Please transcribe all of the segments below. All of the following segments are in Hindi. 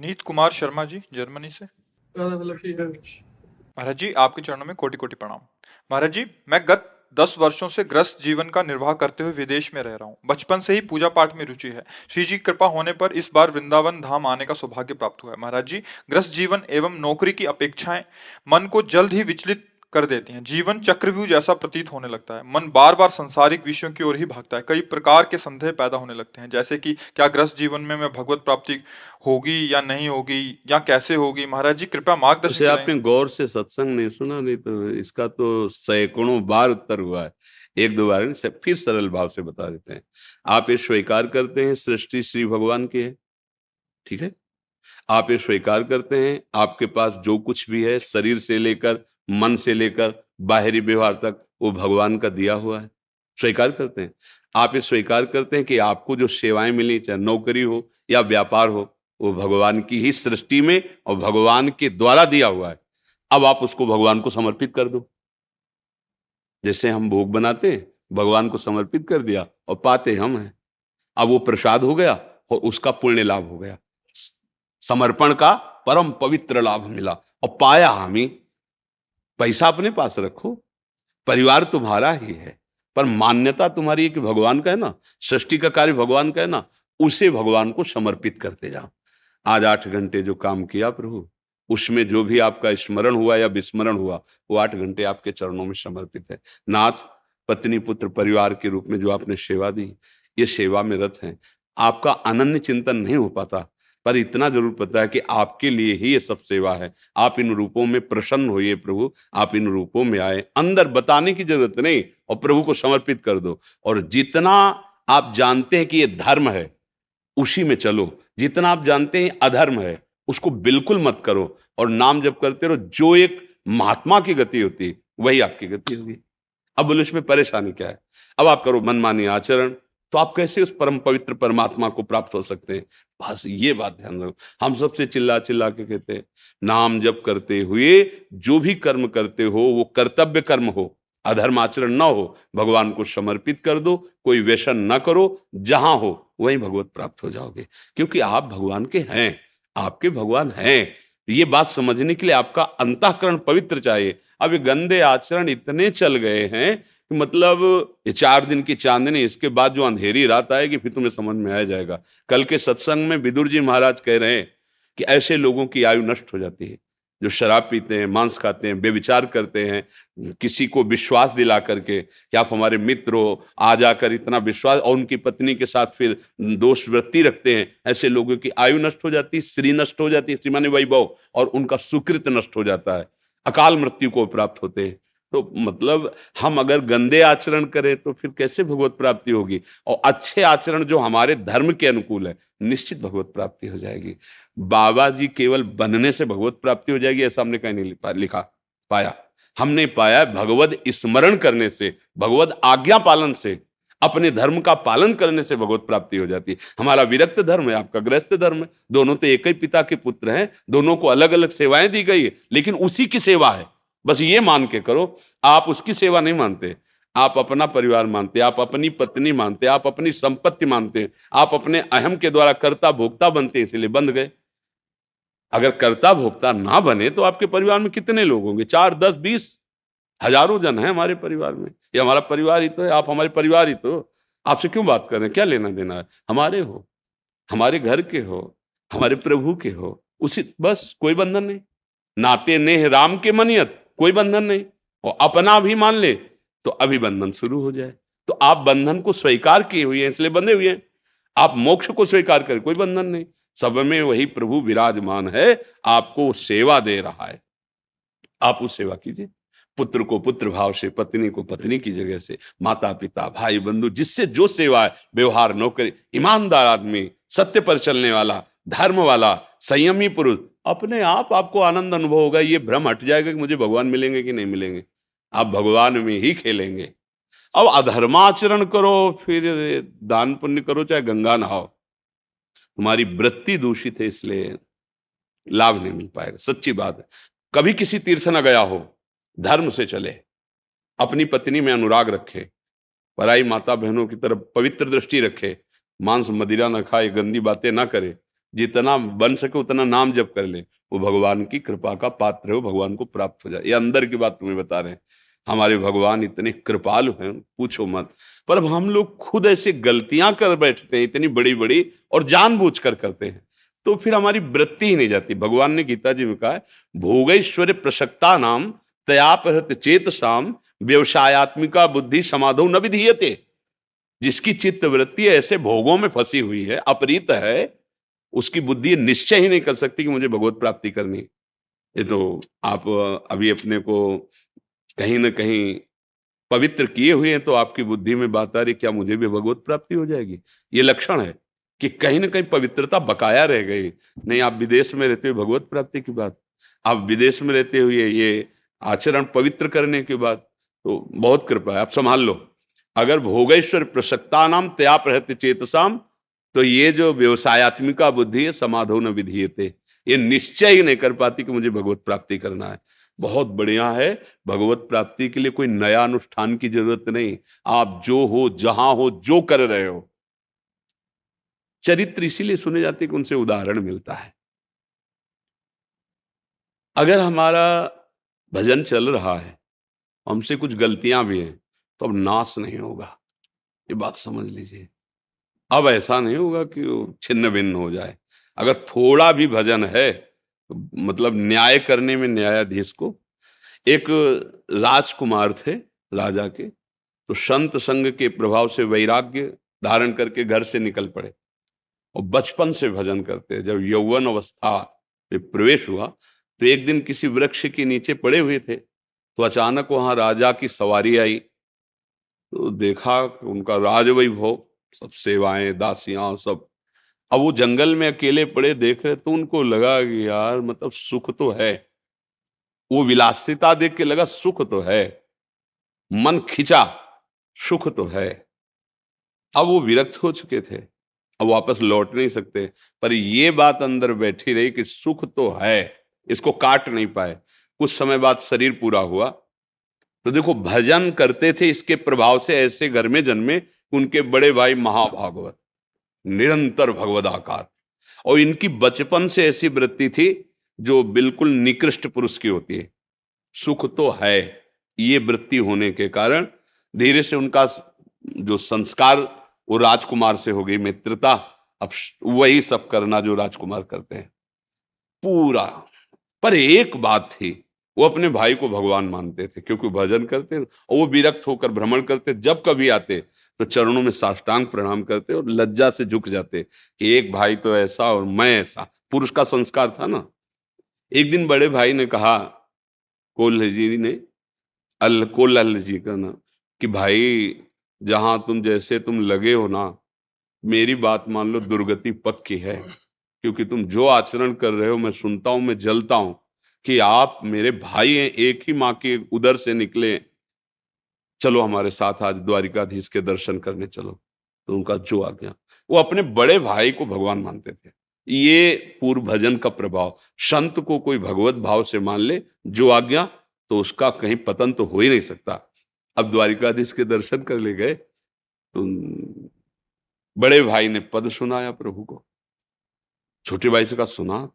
नीत कुमार शर्मा जी, जर्मनी से। महाराज जी, आपके चरणों में कोटि कोटि प्रणाम। महाराज जी, मैं गत 10 वर्षों से ग्रस्त जीवन का निर्वाह करते हुए विदेश में रह रहा हूँ। बचपन से ही पूजा पाठ में रुचि है। श्री जी की कृपा होने पर इस बार वृंदावन धाम आने का सौभाग्य प्राप्त हुआ है। महाराज जी, ग्रस्त जीवन एवं नौकरी की अपेक्षाएं मन को जल्द ही विचलित कर देती हैं। जीवन चक्रव्यूह जैसा प्रतीत होने लगता है। मन बार बार सांसारिक विषयों की ओर ही भागता है। कई प्रकार के संदेह पैदा होने लगते हैं, जैसे कि क्या ग्रस्त जीवन में मैं भगवत प्राप्ति होगी या नहीं होगी, या कैसे होगी। महाराज जी, कृपया मार्गदर्शन उसे करें। आपने गौर से सत्संग नहीं सुना, नहीं तो इसका तो सैकड़ों बार उत्तर हुआ है। एक दो बार नहीं, फिर सरल भाव से बता देते हैं। आप ये स्वीकार करते हैं सृष्टि श्री भगवान की है, ठीक है। आप ये स्वीकार करते हैं आपके पास जो कुछ भी है, शरीर से लेकर मन से लेकर बाहरी व्यवहार तक, वो भगवान का दिया हुआ है, स्वीकार करते हैं। आप ये स्वीकार करते हैं कि आपको जो सेवाएं मिली, चाहे नौकरी हो या व्यापार हो, वो भगवान की ही सृष्टि में और भगवान के द्वारा दिया हुआ है। अब आप उसको भगवान को समर्पित कर दो। जैसे हम भोग बनाते हैं, भगवान को समर्पित कर दिया और पाते हम हैं। अब वो प्रसाद हो गया और उसका पुण्य लाभ हो गया, समर्पण का परम पवित्र लाभ मिला और पाया हम ही। पैसा अपने पास रखो, परिवार तुम्हारा ही है, पर मान्यता तुम्हारी है कि भगवान का है ना, सृष्टि का कार्य भगवान का है ना, उसे भगवान को समर्पित करते जाओ। आज 8 घंटे जो काम किया प्रभु, उसमें जो भी आपका स्मरण हुआ या विस्मरण हुआ, वो 8 घंटे आपके चरणों में समर्पित है। नाथ, पत्नी, पुत्र, परिवार के रूप में जो आपने सेवा दी, ये सेवा में रत है। आपका अनन्य चिंतन नहीं हो पाता, पर इतना जरूर पता है कि आपके लिए ही ये सब सेवा है। आप इन रूपों में प्रसन्न होइए प्रभु, आप इन रूपों में आए, अंदर बताने की जरूरत नहीं, और प्रभु को समर्पित कर दो। और जितना आप जानते हैं कि ये धर्म है, उसी में चलो। जितना आप जानते हैं अधर्म है, उसको बिल्कुल मत करो, और नाम जप करते रहो। जो एक महात्मा की गति होती है, वही आपकी गति होगी। अब बोलो इसमें परेशानी क्या है? अब आप करो मनमानी आचरण, तो आप कैसे उस परम पवित्र परमात्मा को प्राप्त हो सकते हैं? बस ये बात ध्यान रखो। हम सबसे चिल्ला चिल्ला के कहते हैं, नाम जप करते हुए जो भी कर्म करते हो, वो कर्तव्य कर्म हो, अधर्म आचरण ना हो, भगवान को समर्पित कर दो। कोई व्यसन ना करो, जहां हो वहीं भगवत प्राप्त हो जाओगे, क्योंकि आप भगवान के हैं, आपके भगवान हैं। ये बात समझने के लिए आपका अंतःकरण पवित्र चाहिए। अब ये गंदे आचरण इतने चल गए हैं कि मतलब ये 4 दिन की चांदनी, इसके बाद जो अंधेरी रात आएगी फिर तुम्हें समझ में आ जाएगा। कल के सत्संग में विदुर जी महाराज कह रहे हैं कि ऐसे लोगों की आयु नष्ट हो जाती है, जो शराब पीते हैं, मांस खाते हैं, बेविचार करते हैं, किसी को विश्वास दिला करके कि आप हमारे मित्र हो, आ जाकर इतना विश्वास, और उनकी पत्नी के साथ फिर दोष वृत्ति रखते हैं। ऐसे लोगों की आयु नष्ट हो जाती है, श्री नष्ट हो जाती है, श्री माने वैभव, और उनका सुकृत नष्ट हो जाता है, अकाल मृत्यु को प्राप्त होते हैं। तो मतलब हम अगर गंदे आचरण करें तो फिर कैसे भगवत प्राप्ति होगी? और अच्छे आचरण जो हमारे धर्म के अनुकूल है, निश्चित भगवत प्राप्ति हो जाएगी। बाबा जी केवल बनने से भगवत प्राप्ति हो जाएगी ऐसा हमने कहीं नहीं लिखा पाया। हमने पाया भगवत स्मरण करने से, भगवत आज्ञा पालन से, अपने धर्म का पालन करने से भगवत प्राप्ति हो जाती है। हमारा विरक्त धर्म है, आपका गृहस्थ धर्म है, दोनों तो एक ही पिता के पुत्र हैं, दोनों को अलग अलग सेवाएं दी गई है, लेकिन उसी की सेवा है। बस ये मान के करो। आप उसकी सेवा नहीं मानते, आप अपना परिवार मानते, आप अपनी पत्नी मानते, आप अपनी संपत्ति मानते, आप अपने अहम के द्वारा कर्ता भोक्ता बनते, इसीलिए बंध गए। अगर कर्ता भोक्ता ना बने तो आपके परिवार में कितने लोग होंगे? 4, 10, 20, हजारों जन हैं हमारे परिवार में। ये हमारा परिवार ही तो है, आप हमारे परिवार ही तो। आपसे क्यों बात कर रहे हैं? क्या लेना देना है? हमारे हो, हमारे घर के हो, हमारे प्रभु के हो, उसी, बस कोई बंधन नहीं। नाते नेह राम के मनियत, कोई बंधन नहीं। और अपना भी मान ले तो अभी बंधन शुरू हो जाए। तो आप बंधन को स्वीकार किए हुए हैं, इसलिए बंधे हुए हैं। आप मोक्ष को स्वीकार करें, कोई बंधन नहीं। सब में वही प्रभु विराजमान है, आपको सेवा दे रहा है, आप उस सेवा कीजिए। पुत्र को पुत्र भाव से, पत्नी को पत्नी की जगह से, माता पिता भाई बंधु, जिससे जो सेवा है, व्यवहार, नौकरी, ईमानदार आदमी, सत्य पर चलने वाला, धर्म वाला, संयमी पुरुष, अपने आप आपको आनंद अनुभव होगा। ये भ्रम हट जाएगा कि मुझे भगवान मिलेंगे कि नहीं मिलेंगे। आप भगवान में ही खेलेंगे। अब अधर्माचरण करो, फिर दान पुण्य करो, चाहे गंगा नहाओ, तुम्हारी वृत्ति दूषित है, इसलिए लाभ नहीं मिल पाएगा। सच्ची बात है। कभी किसी तीर्थ न गया हो, धर्म से चले, अपनी पत्नी में अनुराग रखे, पराई माता बहनों की तरफ पवित्र दृष्टि रखे, मांस मदिरा न खाए, गंदी बातें ना करे, जितना बन सके उतना नाम जप कर ले, वो भगवान की कृपा का पात्र है, वो भगवान को प्राप्त हो जाए। ये अंदर की बात तुम्हें बता रहे हैं। हमारे भगवान इतने कृपालु हैं, पूछो मत। पर अब हम लोग खुद ऐसे गलतियां कर बैठते हैं इतनी बड़ी बड़ी, और जानबूझकर करते हैं, तो फिर हमारी वृत्ति ही नहीं जाती। भगवान ने गीता जी में कहा है, भोगैश्वर्य प्रसक्ता नाम तयापहृत चेत शाम व्यवसायत्मिका बुद्धि समाधो न विधीयते। जिसकी चित्त वृत्ति ऐसे भोगों में फंसी हुई है, अपरीत है, उसकी बुद्धि निश्चय ही नहीं कर सकती कि मुझे भगवत प्राप्ति करनी है। ये तो आप अभी अपने को कहीं ना कहीं पवित्र किए हुए हैं, तो आपकी बुद्धि में बात आ रही, क्या मुझे भी भगवत प्राप्ति हो जाएगी? ये लक्षण है कि कहीं ना कहीं पवित्रता बकाया रह गई। नहीं, आप विदेश में रहते हुए भगवत प्राप्ति की बात, आप विदेश में रहते हुए ये आचरण पवित्र करने की बात, तो बहुत कृपा है, आप संभाल लो। अगर भोगेश्वर प्रसक्ता नाम तया प्रहत चेतसाम, तो ये जो व्यवसायत्मिका बुद्धि है, समाधो न विधीयते, ये निश्चय ही नहीं कर पाती कि मुझे भगवत प्राप्ति करना है। बहुत बढ़िया है, भगवत प्राप्ति के लिए कोई नया अनुष्ठान की जरूरत नहीं। आप जो हो, जहां हो, जो कर रहे हो, चरित्र इसीलिए सुने जाते कि उनसे उदाहरण मिलता है। अगर हमारा भजन चल रहा है, हमसे कुछ गलतियां भी हैं, तो अब नाश नहीं होगा, ये बात समझ लीजिए। अब ऐसा नहीं होगा कि वो छिन्न भिन्न हो जाए। अगर थोड़ा भी भजन है, तो मतलब न्याय करने में न्यायाधीश को, एक राजकुमार थे राजा के, तो संत संग के प्रभाव से वैराग्य धारण करके घर से निकल पड़े, और बचपन से भजन करते। जब यौवन अवस्था में प्रवेश हुआ, तो एक दिन किसी वृक्ष के नीचे पड़े हुए थे, तो अचानक वहां राजा की सवारी आई। तो देखा कि उनका राजवैभव, सब सेवाएं, दासियां, सब। अब वो जंगल में अकेले पड़े देख रहे, तो उनको लगा कि यार मतलब सुख तो है, वो विलासिता देख के लगा सुख तो है, मन खिंचा, सुख तो है। अब वो विरक्त हो चुके थे, अब वापस लौट नहीं सकते, पर ये बात अंदर बैठी रही कि सुख तो है, इसको काट नहीं पाए। कुछ समय बाद शरीर पूरा हुआ, तो देखो भजन करते थे, इसके प्रभाव से ऐसे घर में जन्मे, उनके बड़े भाई महाभागवत, निरंतर भगवदाकार, और इनकी बचपन से ऐसी वृत्ति थी जो बिल्कुल निकृष्ट पुरुष की होती है, सुख तो है। ये वृत्ति होने के कारण धीरे से उनका जो संस्कार, वो राजकुमार से हो गई मित्रता। अब वही सब करना जो राजकुमार करते हैं पूरा। पर एक बात थी, वो अपने भाई को भगवान मानते थे, क्योंकि भजन करते और वो विरक्त होकर भ्रमण करते, जब कभी आते तो चरणों में साष्टांग प्रणाम करते और लज्जा से झुक जाते कि एक भाई तो ऐसा और मैं ऐसा। पुरुष का संस्कार था ना। एक दिन बड़े भाई ने कहा, कोल्हल जी का ना, कि भाई जहां तुम लगे हो ना, मेरी बात मान लो, दुर्गति पक्की है। क्योंकि तुम जो आचरण कर रहे हो, मैं सुनता हूं, मैं जलता हूं कि आप मेरे भाई हैं, एक ही माँ के उदर से निकले। चलो हमारे साथ आज द्वारिकाधीश के दर्शन करने चलो। तो उनका जो आ गया, वो अपने बड़े भाई को भगवान मानते थे। ये पूर्व भजन का प्रभाव, संत को कोई भगवत भाव से मान ले, जो आ गया, तो उसका कहीं पतन तो हो ही नहीं सकता। अब द्वारिकाधीश के दर्शन कर ले गए, तो बड़े भाई ने पद सुनाया प्रभु को। छोटे भाई से कहा, सुना?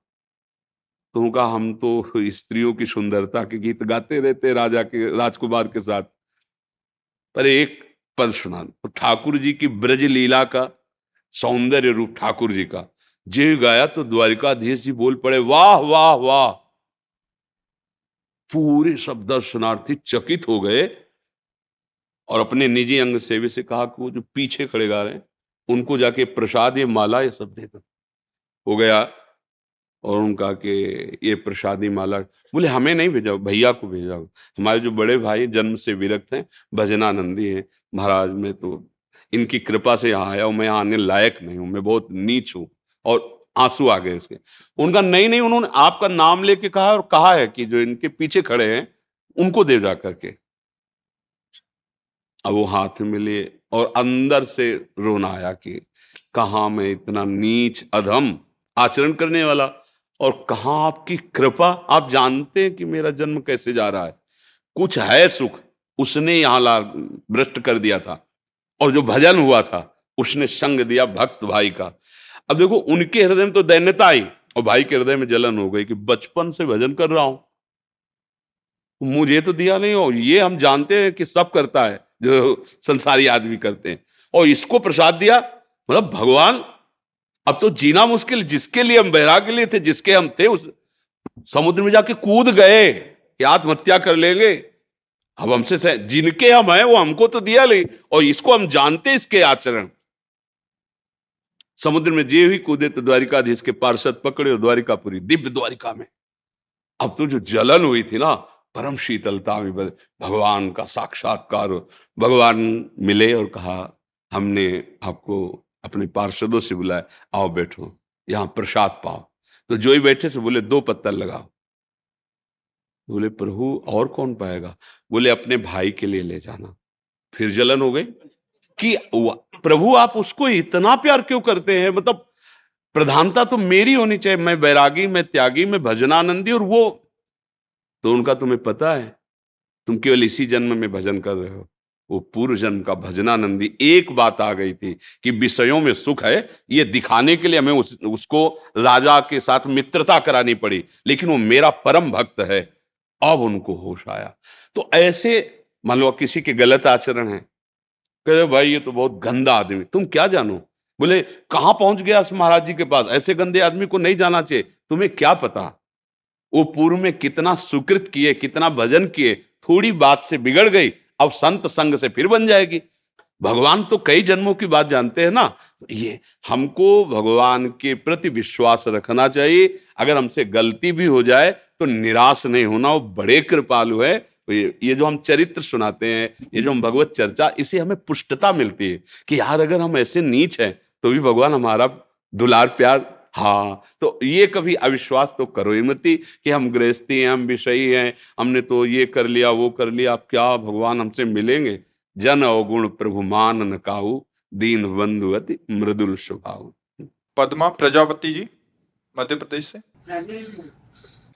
तो कहा, हम तो स्त्रियों की सुंदरता के गीत गाते रहते राजकुमार के साथ, पर एक पद सुना। तो ठाकुर जी की ब्रज लीला का सौंदर्य रूप, ठाकुर जी का जे गाया, तो द्वारिकाधीश जी बोल पड़े, वाह वाह वाह। पूरे सब दर्शनार्थी चकित हो गए, और अपने निजी अंग सेवी से कहा कि वो जो पीछे खड़े गा रहे हैं, उनको जाके प्रसाद, ये माला, ये सब दे दो। हो गया, और उनका कि ये प्रसादी माला, बोले हमें नहीं भेजा, भैया को भेजा। हमारे जो बड़े भाई जन्म से विरक्त हैं, भजनानंदी हैं, महाराज मैं तो इनकी कृपा से यहाँ आया हूँ, मैं यहाँ आने लायक नहीं हूँ, मैं बहुत नीच हूँ। और आंसू आ गए उसके। उनका नहीं नहीं, उन्होंने आपका नाम लेके कहा, और कहा है कि जो इनके पीछे खड़े हैं उनको दे जा करके। अब वो हाथ मिले, और अंदर से रोना आया कि कहाँ मैं इतना नीच अधम आचरण करने वाला, और कहाँ आपकी कृपा। आप जानते हैं कि मेरा जन्म कैसे जा रहा है, कुछ है सुख उसने यहां ला भ्रष्ट कर दिया था, और जो भजन हुआ था उसने संग दिया भक्त भाई का। अब देखो उनके हृदय में तो दैन्यता आई और भाई के हृदय में जलन हो गई कि बचपन से भजन कर रहा हूं, मुझे तो दिया नहीं, और ये हम जानते हैं कि सब करता है जो संसारी आदमी करते हैं, और इसको प्रसाद दिया। मतलब भगवान, अब तो जीना मुश्किल, जिसके लिए हम बैराग्य लिए थे, जिसके हम थे, उस समुद्र में जाके कूद गए कि आत्महत्या कर लेंगे। अब हमसे जिनके हम हैं वो हमको तो दिया नहीं, और इसको हम जानते इसके आचरण। समुद्र में जे ही कूदे तो द्वारिकाधीश के पार्षद पकड़े और द्वारिकापुरी दिव्य द्वारिका में। अब तो जो जलन हुई थी ना, परम शीतलता में भगवान का साक्षात्कार, भगवान मिले और कहा हमने आपको अपने पार्षदों से बुलाया, आओ बैठो यहां प्रसाद पाओ। तो जो ही बैठे से बोले 2 पत्तल लगाओ। बोले प्रभु और कौन पाएगा? बोले अपने भाई के लिए ले जाना। फिर जलन हो गई कि प्रभु आप उसको इतना प्यार क्यों करते हैं? मतलब प्रधानता तो मेरी होनी चाहिए, मैं बैरागी, मैं त्यागी, मैं भजनानंदी, और वो तो उनका तुम्हें पता है तुम केवल इसी जन्म में भजन कर रहे हो, वो पूर्व जन्म का भजनानंदी। एक बात आ गई थी कि विषयों में सुख है, ये दिखाने के लिए हमें उसको राजा के साथ मित्रता करानी पड़ी, लेकिन वो मेरा परम भक्त है। अब उनको होश आया। तो ऐसे मान लो किसी के गलत आचरण है, कहते भाई ये तो बहुत गंदा आदमी, तुम क्या जानो? बोले कहां पहुंच गया इस महाराज जी के पास, ऐसे गंदे आदमी को नहीं जाना चाहिए। तुम्हें क्या पता वो पूर्व में कितना सुकृत किए, कितना भजन किए, थोड़ी बात से बिगड़ गई, अब संत संग से फिर बन जाएगी। भगवान तो कई जन्मों की बात जानते हैं ना। ये हमको भगवान के प्रति विश्वास रखना चाहिए। अगर हमसे गलती भी हो जाए तो निराश नहीं होना, वो बड़े कृपालु है। ये जो हम चरित्र सुनाते हैं, ये जो हम भगवत चर्चा, इसे हमें पुष्टता मिलती है कि यार अगर हम ऐसे नीच हैं तो भी भगवान हमारा दुलार प्यार। हाँ, तो ये कभी अविश्वास तो करो ही मत कि हम गृहस्थी हैं, हम विषयी हैं, हमने तो ये कर लिया वो कर लिया, अब क्या भगवान हमसे मिलेंगे? जन अवगुण प्रभु मान न काहू, दीन बंधु अति मृदुल स्वभाव। पद्मा प्रजापति जी, मध्य प्रदेश से।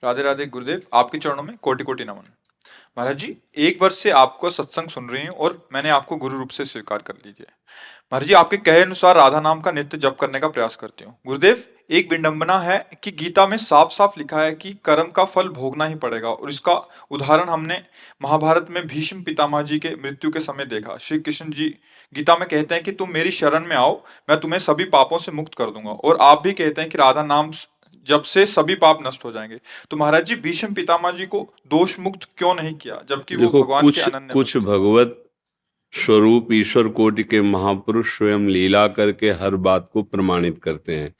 राधे राधे गुरुदेव, आपके चरणों में कोटि कोटि नमन। महाराज जी, 1 वर्ष से आपको सत्संग सुन रही हूँ और मैंने आपको गुरु रूप से स्वीकार कर लीजिए। महाराज जी, आपके कहे अनुसार राधा नाम का नित्य जप करने का प्रयास करती हूँ। गुरुदेव, एक विडंबना है कि गीता में साफ साफ लिखा है कि कर्म का फल भोगना ही पड़ेगा, और इसका उदाहरण हमने महाभारत में भीष्म पितामह जी के मृत्यु के समय देखा। श्री कृष्ण जी गीता में कहते हैं कि तुम मेरी शरण में आओ, मैं तुम्हें सभी पापों से मुक्त कर दूंगा, और आप भी कहते हैं कि राधा नाम जब से सभी पाप नष्ट हो जाएंगे। तो महाराज जी, भीष्म पितामह जी को दोष मुक्त क्यों नहीं किया, जबकि वो देखो भगवान के अनन्य कुछ भक्त थे? भगवत स्वरूप ईश्वर कोटि के महापुरुष स्वयं लीला करके हर बात को प्रमाणित करते हैं।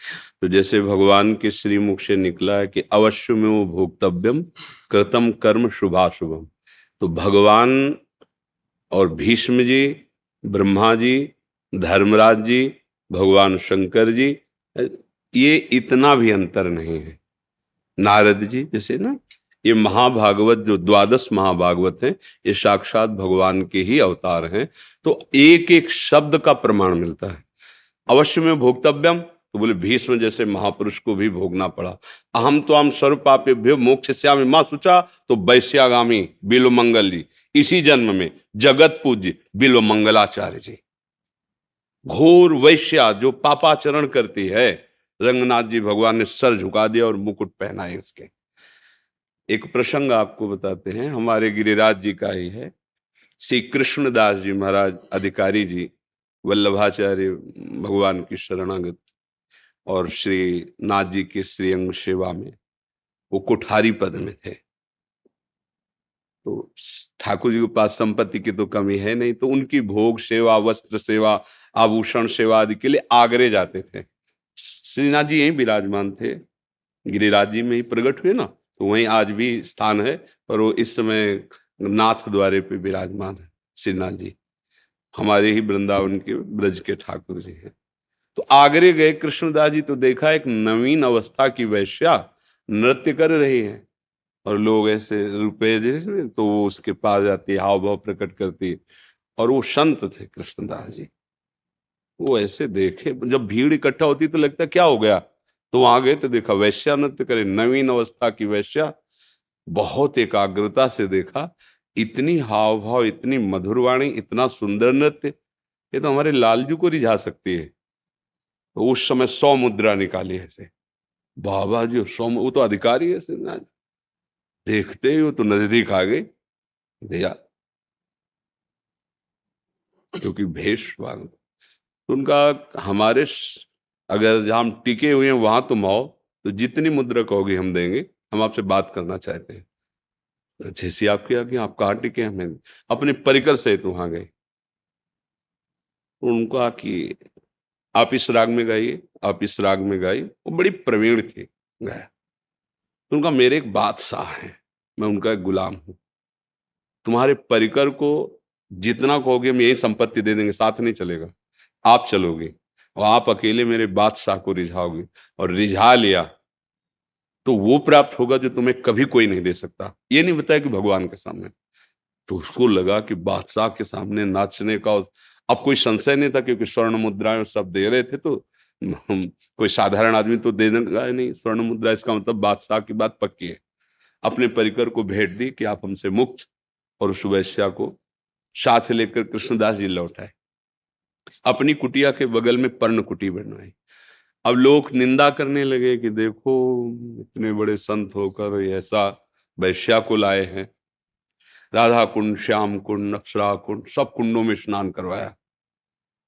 तो जैसे भगवान के श्रीमुख से निकला है कि अवश्य में वो भोक्तव्यम कृतम कर्म शुभाशुभम। तो भगवान और भीष्म जी, ब्रह्मा जी, धर्मराज जी, भगवान शंकर जी, ये इतना भी अंतर नहीं है। नारद जी जैसे ना, ये महाभागवत जो 12 महाभागवत हैं, ये साक्षात भगवान के ही अवतार हैं। तो एक एक शब्द का प्रमाण मिलता है। अवश्य में भोक्तव्यम, तो बोले भीष्म जैसे महापुरुष को भी भोगना पड़ा। अहम तो हम सर्व पापेभ्यो मोक्षयिष्यामि मां शुचा, तो वैश्यागामी बिल्व मंगल जी, इसी जन्म में जगत पूज्य बिल्व मंगलाचार्य जी। घोर वैश्या जो पापाचरण करती है, रंगनाथ जी भगवान ने सर झुका दिया और मुकुट पहनाए उसके। एक प्रसंग आपको बताते हैं, हमारे गिरिराज जी का ही है। श्री कृष्णदास जी महाराज अधिकारी जी वल्लभाचार्य भगवान की शरणागत, और श्री नाथ जी के श्रीअंग सेवा में वो कुठारी पद में थे। तो ठाकुर जी के पास संपत्ति की तो कमी है नहीं, तो उनकी भोग सेवा, वस्त्र सेवा, आभूषण सेवा आदि के लिए आगरे जाते थे। श्रीनाथ जी यहीं विराजमान थे, गिरिराज जी में ही प्रकट हुए ना, तो वहीं आज भी स्थान है। और वो इस समय नाथ द्वारे पे विराजमान है श्रीनाथ जी, हमारे ही वृंदावन के ब्रज के ठाकुर जी हैं। तो आगरे गए कृष्णदास जी, तो देखा एक नवीन अवस्था की वैश्या नृत्य कर रही है, और लोग ऐसे रुपए जैसे, तो वो उसके पास जाती, हाव भाव प्रकट करती। और वो संत थे कृष्णदास जी, वो ऐसे देखे, जब भीड़ इकट्ठा होती तो लगता क्या हो गया, तो वहां गए तो देखा वैश्या नृत्य करे, नवीन अवस्था की वैश्या। बहुत एकाग्रता से देखा, इतनी हाव भाव, इतनी मधुर वाणी, इतना सुंदर नृत्य, ये तो हमारे लालजू को रिझा सकती है। तो उस समय 100 मुद्रा निकाली ऐसे। बाबा जी 100, वो तो अधिकारी है ऐसे ना, देखते ही वो तो नजदीक आ गई, दिया, क्योंकि भेष वांग। तो उनका अगर जहाँ हम टिके हुए हैं वहां तुम आओ, तो जितनी मुद्रा कहोगे हम देंगे, हम आपसे बात करना चाहते हैं। तो जैसी आपकी आज्ञा, आप कहाँ टिके, हमें अपने परिकर सहित वहां गए। उनका कि आप इस राग में गाइए, आप इस राग में गाइए। वो बड़ी प्रवीण थी, गाया। तो उनका मेरे एक बादशाह है, मैं उनका एक गुलाम हूं। तुम्हारे परिकर को जितना कहोगे हम यही संपत्ति दे देंगे, साथ नहीं चलेगा, आप चलोगे और आप अकेले मेरे बादशाह को रिझाओगे, और रिझा लिया तो वो प्राप्त होगा जो तुम्हें कभी कोई नहीं दे सकता। ये नहीं बताया कि भगवान के सामने। तो उसको लगा कि बादशाह के सामने नाचने का, अब कोई संशय नहीं था, क्योंकि स्वर्ण मुद्राएं सब दे रहे थे, तो कोई साधारण आदमी तो दे देगा नहीं स्वर्ण मुद्रा, इसका मतलब बादशाह की बात पक्की है। अपने परिकर को भेंट दी कि आप हमसे मुक्त, और उस वैश्या को साथ लेकर कृष्णदास जी लौट आए। अपनी कुटिया के बगल में पर्ण कुटी बनवाई। अब लोग निंदा करने लगे कि देखो, इतने बड़े संत होकर ऐसा वैश्या को लाए हैं। राधा कुंड, श्याम कुंड, अप्सरा कुंड, सब कुंडों में स्नान करवाया,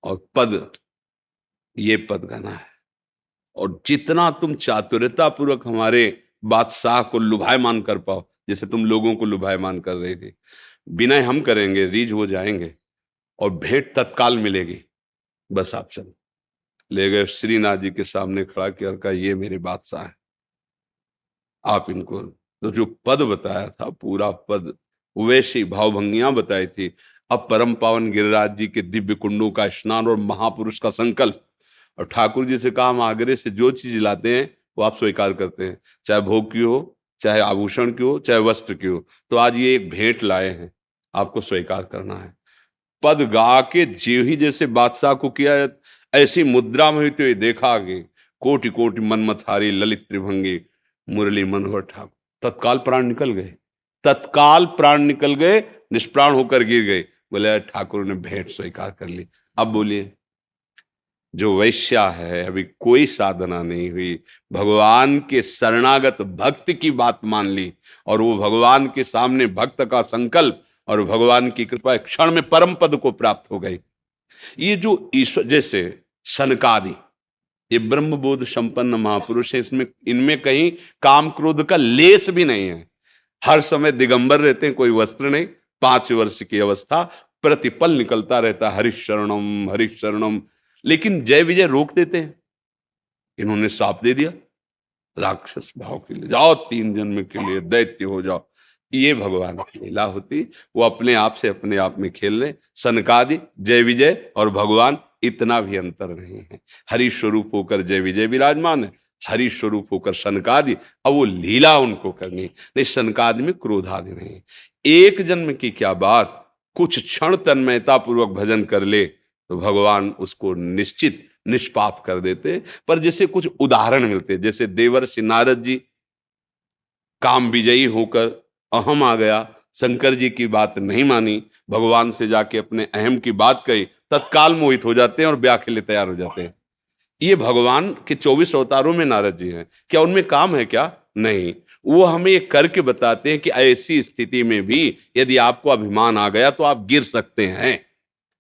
और ये पद गाना है। और जितना तुम चातुर्यता पूर्वक हमारे बादशाह को लुभायमान कर पाओ, जैसे तुम लोगों को लुभायमान कर रहे थे, विनय हम करेंगे, रीझ हो जाएंगे, और भेंट तत्काल मिलेगी। बस आप चलो। ले गए, श्रीनाथ जी के सामने खड़ा किया और कहा, ये मेरे बादशाह है, आप इनको। तो जो पद बताया था, पूरा पद वैसी भावभंगियां बताई थी। अब परम पावन गिरिराज जी के दिव्य कुंडों का स्नान और महापुरुष का संकल्प, और ठाकुर जी से कहा, हम आगरे से जो चीज लाते हैं वो आप स्वीकार करते हैं, चाहे भोग की हो, चाहे आभूषण की हो, चाहे वस्त्र की हो। तो आज ये एक भेंट लाए हैं, आपको स्वीकार करना है। पद गा के जीव ही जैसे बादशाह को किया, ऐसी मुद्रा में हुई, तो देखा आगे कोटि कोटि मनमथारी ललित त्रिभंगी मुरली मनोहर ठाकुर। तत्काल प्राण निकल गए, तत्काल प्राण निकल गए, निष्प्राण होकर गिर गए। बोले ठाकुर ने भेंट स्वीकार कर ली। अब बोलिए, जो वैश्या है, अभी कोई साधना नहीं हुई, भगवान के शरणागत भक्त की बात मान ली, और वो भगवान के सामने भक्त का संकल्प और भगवान की कृपा, एक क्षण में परम पद को प्राप्त हो गई। ये जो ईश्वर, जैसे सनकादि, ये ब्रह्मबोध संपन्न महापुरुष है, इसमें इनमें कहीं काम क्रोध का लेस भी नहीं है। हर समय दिगंबर रहते हैं, कोई वस्त्र नहीं। 5 वर्ष की अवस्था, प्रतिपल निकलता रहता हरिशरणम हरिशरणम, लेकिन जय विजय रोक देते हैं। इन्होंने साफ दे दिया, राक्षस भाव के लिए जाओ, 3 जन्म के लिए दैत्य हो जाओ। ये भगवान की लीला होती, वो अपने आप से अपने आप में खेल रहे। सनकादि, जय विजय और भगवान, इतना भी अंतर नहीं है। हरि स्वरूप होकर जय विजय विराजमान है, हरि स्वरूप होकर सनकादि। अब वो लीला उनको करनी नहीं, सनकादि में क्रोधादि नहीं। एक जन्म की क्या बात, कुछ क्षण तन्मयता पूर्वक भजन कर ले तो भगवान उसको निश्चित निष्पाप कर देते। पर जैसे कुछ उदाहरण मिलते, जैसे देवर्षि नारद जी काम विजयी होकर अहम आ गया, शंकर जी की बात नहीं मानी, भगवान से जाके अपने अहम की बात कही, तत्काल मोहित हो जाते हैं और ब्याह के लिए तैयार हो जाते हैं। ये भगवान के 24 अवतारों में नारद जी हैं, क्या उनमें काम है क्या? नहीं। वो हमें ये करके बताते हैं कि ऐसी स्थिति में भी यदि आपको अभिमान आ गया तो आप गिर सकते हैं।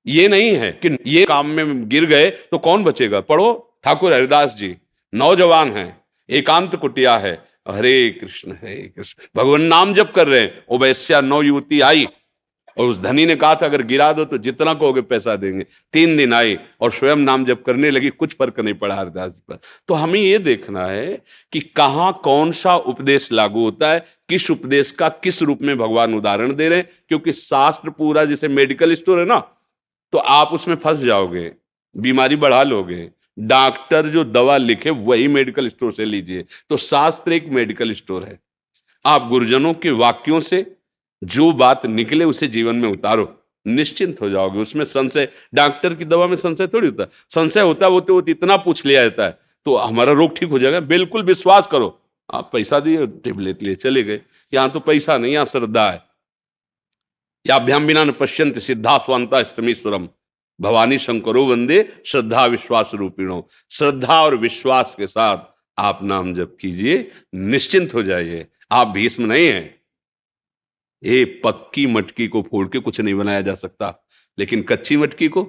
ये नहीं है कि ये काम में गिर गए तो कौन बचेगा। पढ़ो, ठाकुर हरिदास जी नौजवान हैं, एकांत कुटिया है, हरे कृष्ण भगवान नाम जप कर रहे हैं। वो वैश्या 9 युवती आई, और उस धनी ने कहा था, अगर गिरा दो तो जितना कहोगे पैसा देंगे। 3 दिन आई और स्वयं नाम जप करने लगी, कुछ फर्क नहीं पड़ा हरिदास जी पर। तो हमें ये देखना है कि कहाँ कौन सा उपदेश लागू होता है, किस उपदेश का किस रूप में भगवान उदाहरण दे रहे हैं। क्योंकि शास्त्र पूरा जैसे मेडिकल स्टोर है ना, तो आप उसमें फंस जाओगे, बीमारी बढ़ा लोगे। डॉक्टर जो दवा लिखे वही मेडिकल स्टोर से लीजिए। तो शास्त्र एक मेडिकल स्टोर है। आप गुरुजनों के वाक्यों से जो बात निकले उसे जीवन में उतारो, निश्चिंत हो जाओगे। उसमें संशय, डॉक्टर की दवा में संशय थोड़ी होता है। संशय होता है वो तो इतना पूछ लिया जाता है तो हमारा रोग ठीक हो जाएगा। बिल्कुल विश्वास करो। आप पैसा दिए, टेबलेट लिए चले गए। यहां तो पैसा नहीं, यहां श्रद्धा है। याभ्याम विना न पश्यन्ति सिद्धा स्वान्ता स्तमीश्वरम। भवानी शंकरो वंदे श्रद्धा विश्वास रूपिणो। श्रद्धा और विश्वास के साथ आप नाम जप कीजिए, निश्चिंत हो जाइए। आप भीष्म नहीं हैं। ये पक्की मटकी को फोड़ के कुछ नहीं बनाया जा सकता, लेकिन कच्ची मटकी को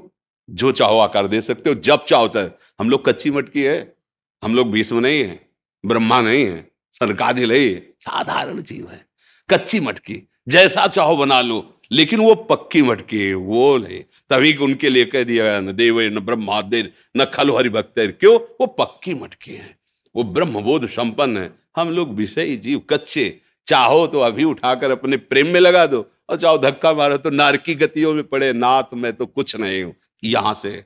जो चाहो आकार दे सकते हो, जब चाहो चाहे। हम लोग कच्ची मटकी है, हम लोग भीष्म नहीं है, ब्रह्मा नहीं है, सनकादिक नहीं है, साधारण जीव है। कच्ची मटकी जैसा चाहो बना लो, लेकिन वो पक्की मटकी है, वो नहीं। तभी उनके लिए कह दिया न देव न ब्रह्मादेर न खलु हरि भक्त। क्यों? वो पक्की मटकी है, वो ब्रह्मबोध संपन्न है। हम लोग विषयी जीव कच्चे। चाहो तो अभी उठाकर अपने प्रेम में लगा दो, और चाहो धक्का मारो तो नारकी गतियों में पड़े, नाथ मैं तो कुछ नहीं हूं यहां से।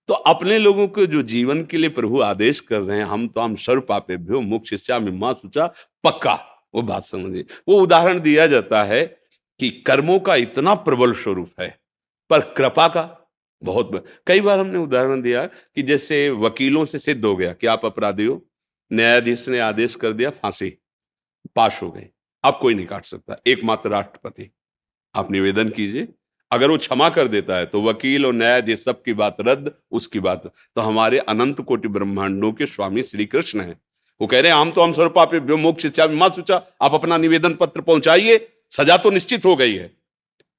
तो अपने लोगों को जो जीवन के लिए प्रभु आदेश कर रहे हैं, हम सर्व पापेभ्यो मोक्षयिष्यामि मा शुचा, पक्का वो बात समझिए। वो उदाहरण दिया जाता है कि कर्मों का इतना प्रबल स्वरूप है, पर कृपा का बहुत। कई बार हमने उदाहरण दिया कि जैसे वकीलों से सिद्ध हो गया कि आप अपराधी हो, न्यायाधीश ने आदेश कर दिया, फांसी, पास हो गए, अब कोई नहीं काट सकता, एकमात्र राष्ट्रपति। आप निवेदन कीजिए, अगर वो क्षमा कर देता है तो वकील और न्यायाधीश सबकी बात रद्द, उसकी बात। तो हमारे अनंत कोटि ब्रह्मांडों के स्वामी श्री कृष्ण हैं, वो कह रहे हैं हम सर्व पापेभ्यो मोक्षयिष्यामि मा शुचा। आप अपना निवेदन पत्र पहुंचाइए, सजा तो निश्चित हो गई है,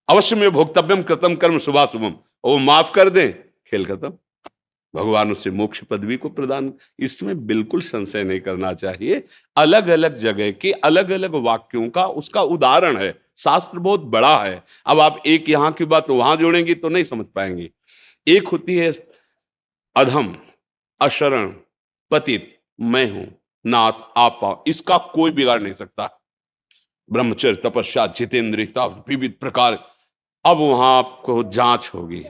अवश्य में भोक्तव्यम कृतम कर्म शुभाशुभम, वो माफ कर दें, खेल खत्म। भगवान उसे मोक्ष पदवी को प्रदान, इसमें बिल्कुल संशय नहीं करना चाहिए। अलग अलग जगह के अलग अलग वाक्यों का उसका उदाहरण है। शास्त्र बहुत बड़ा है, अब आप एक यहां की बात वहां जोड़ेंगी तो नहीं समझ पाएंगे। एक होती है अधम, अशरण, पतित, मैं हूं, नाथ आप पाओ, इसका कोई बिगाड़ नहीं सकता। ब्रह्मचर्य, तपस्या, जितेंद्रियता, विविध प्रकार। अब वहां आपको जांच होगी,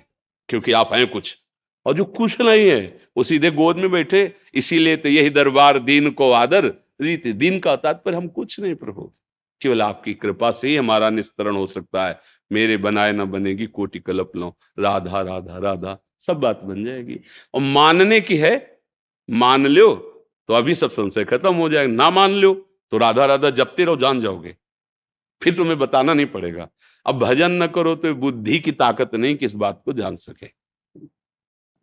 क्योंकि आप हैं कुछ, और जो कुछ नहीं है वो सीधे गोद में बैठे। इसीलिए तो यही दरबार दीन को आदर रीति। दीन का तात्पर्य हम कुछ नहीं प्रभु, केवल आपकी कृपा से ही हमारा निस्तरण हो सकता है। मेरे बनाए ना बनेगी कोटि कल्प लो, राधा राधा राधा, सब बात बन जाएगी। और मानने की है, मान लो तो अभी सब संशय खत्म हो जाएगा, ना मान लो तो राधा राधा जपते रहो, जान जाओगे, फिर तुम्हें बताना नहीं पड़ेगा। अब भजन न करो तो बुद्धि की ताकत नहीं कि इस बात को जान सके।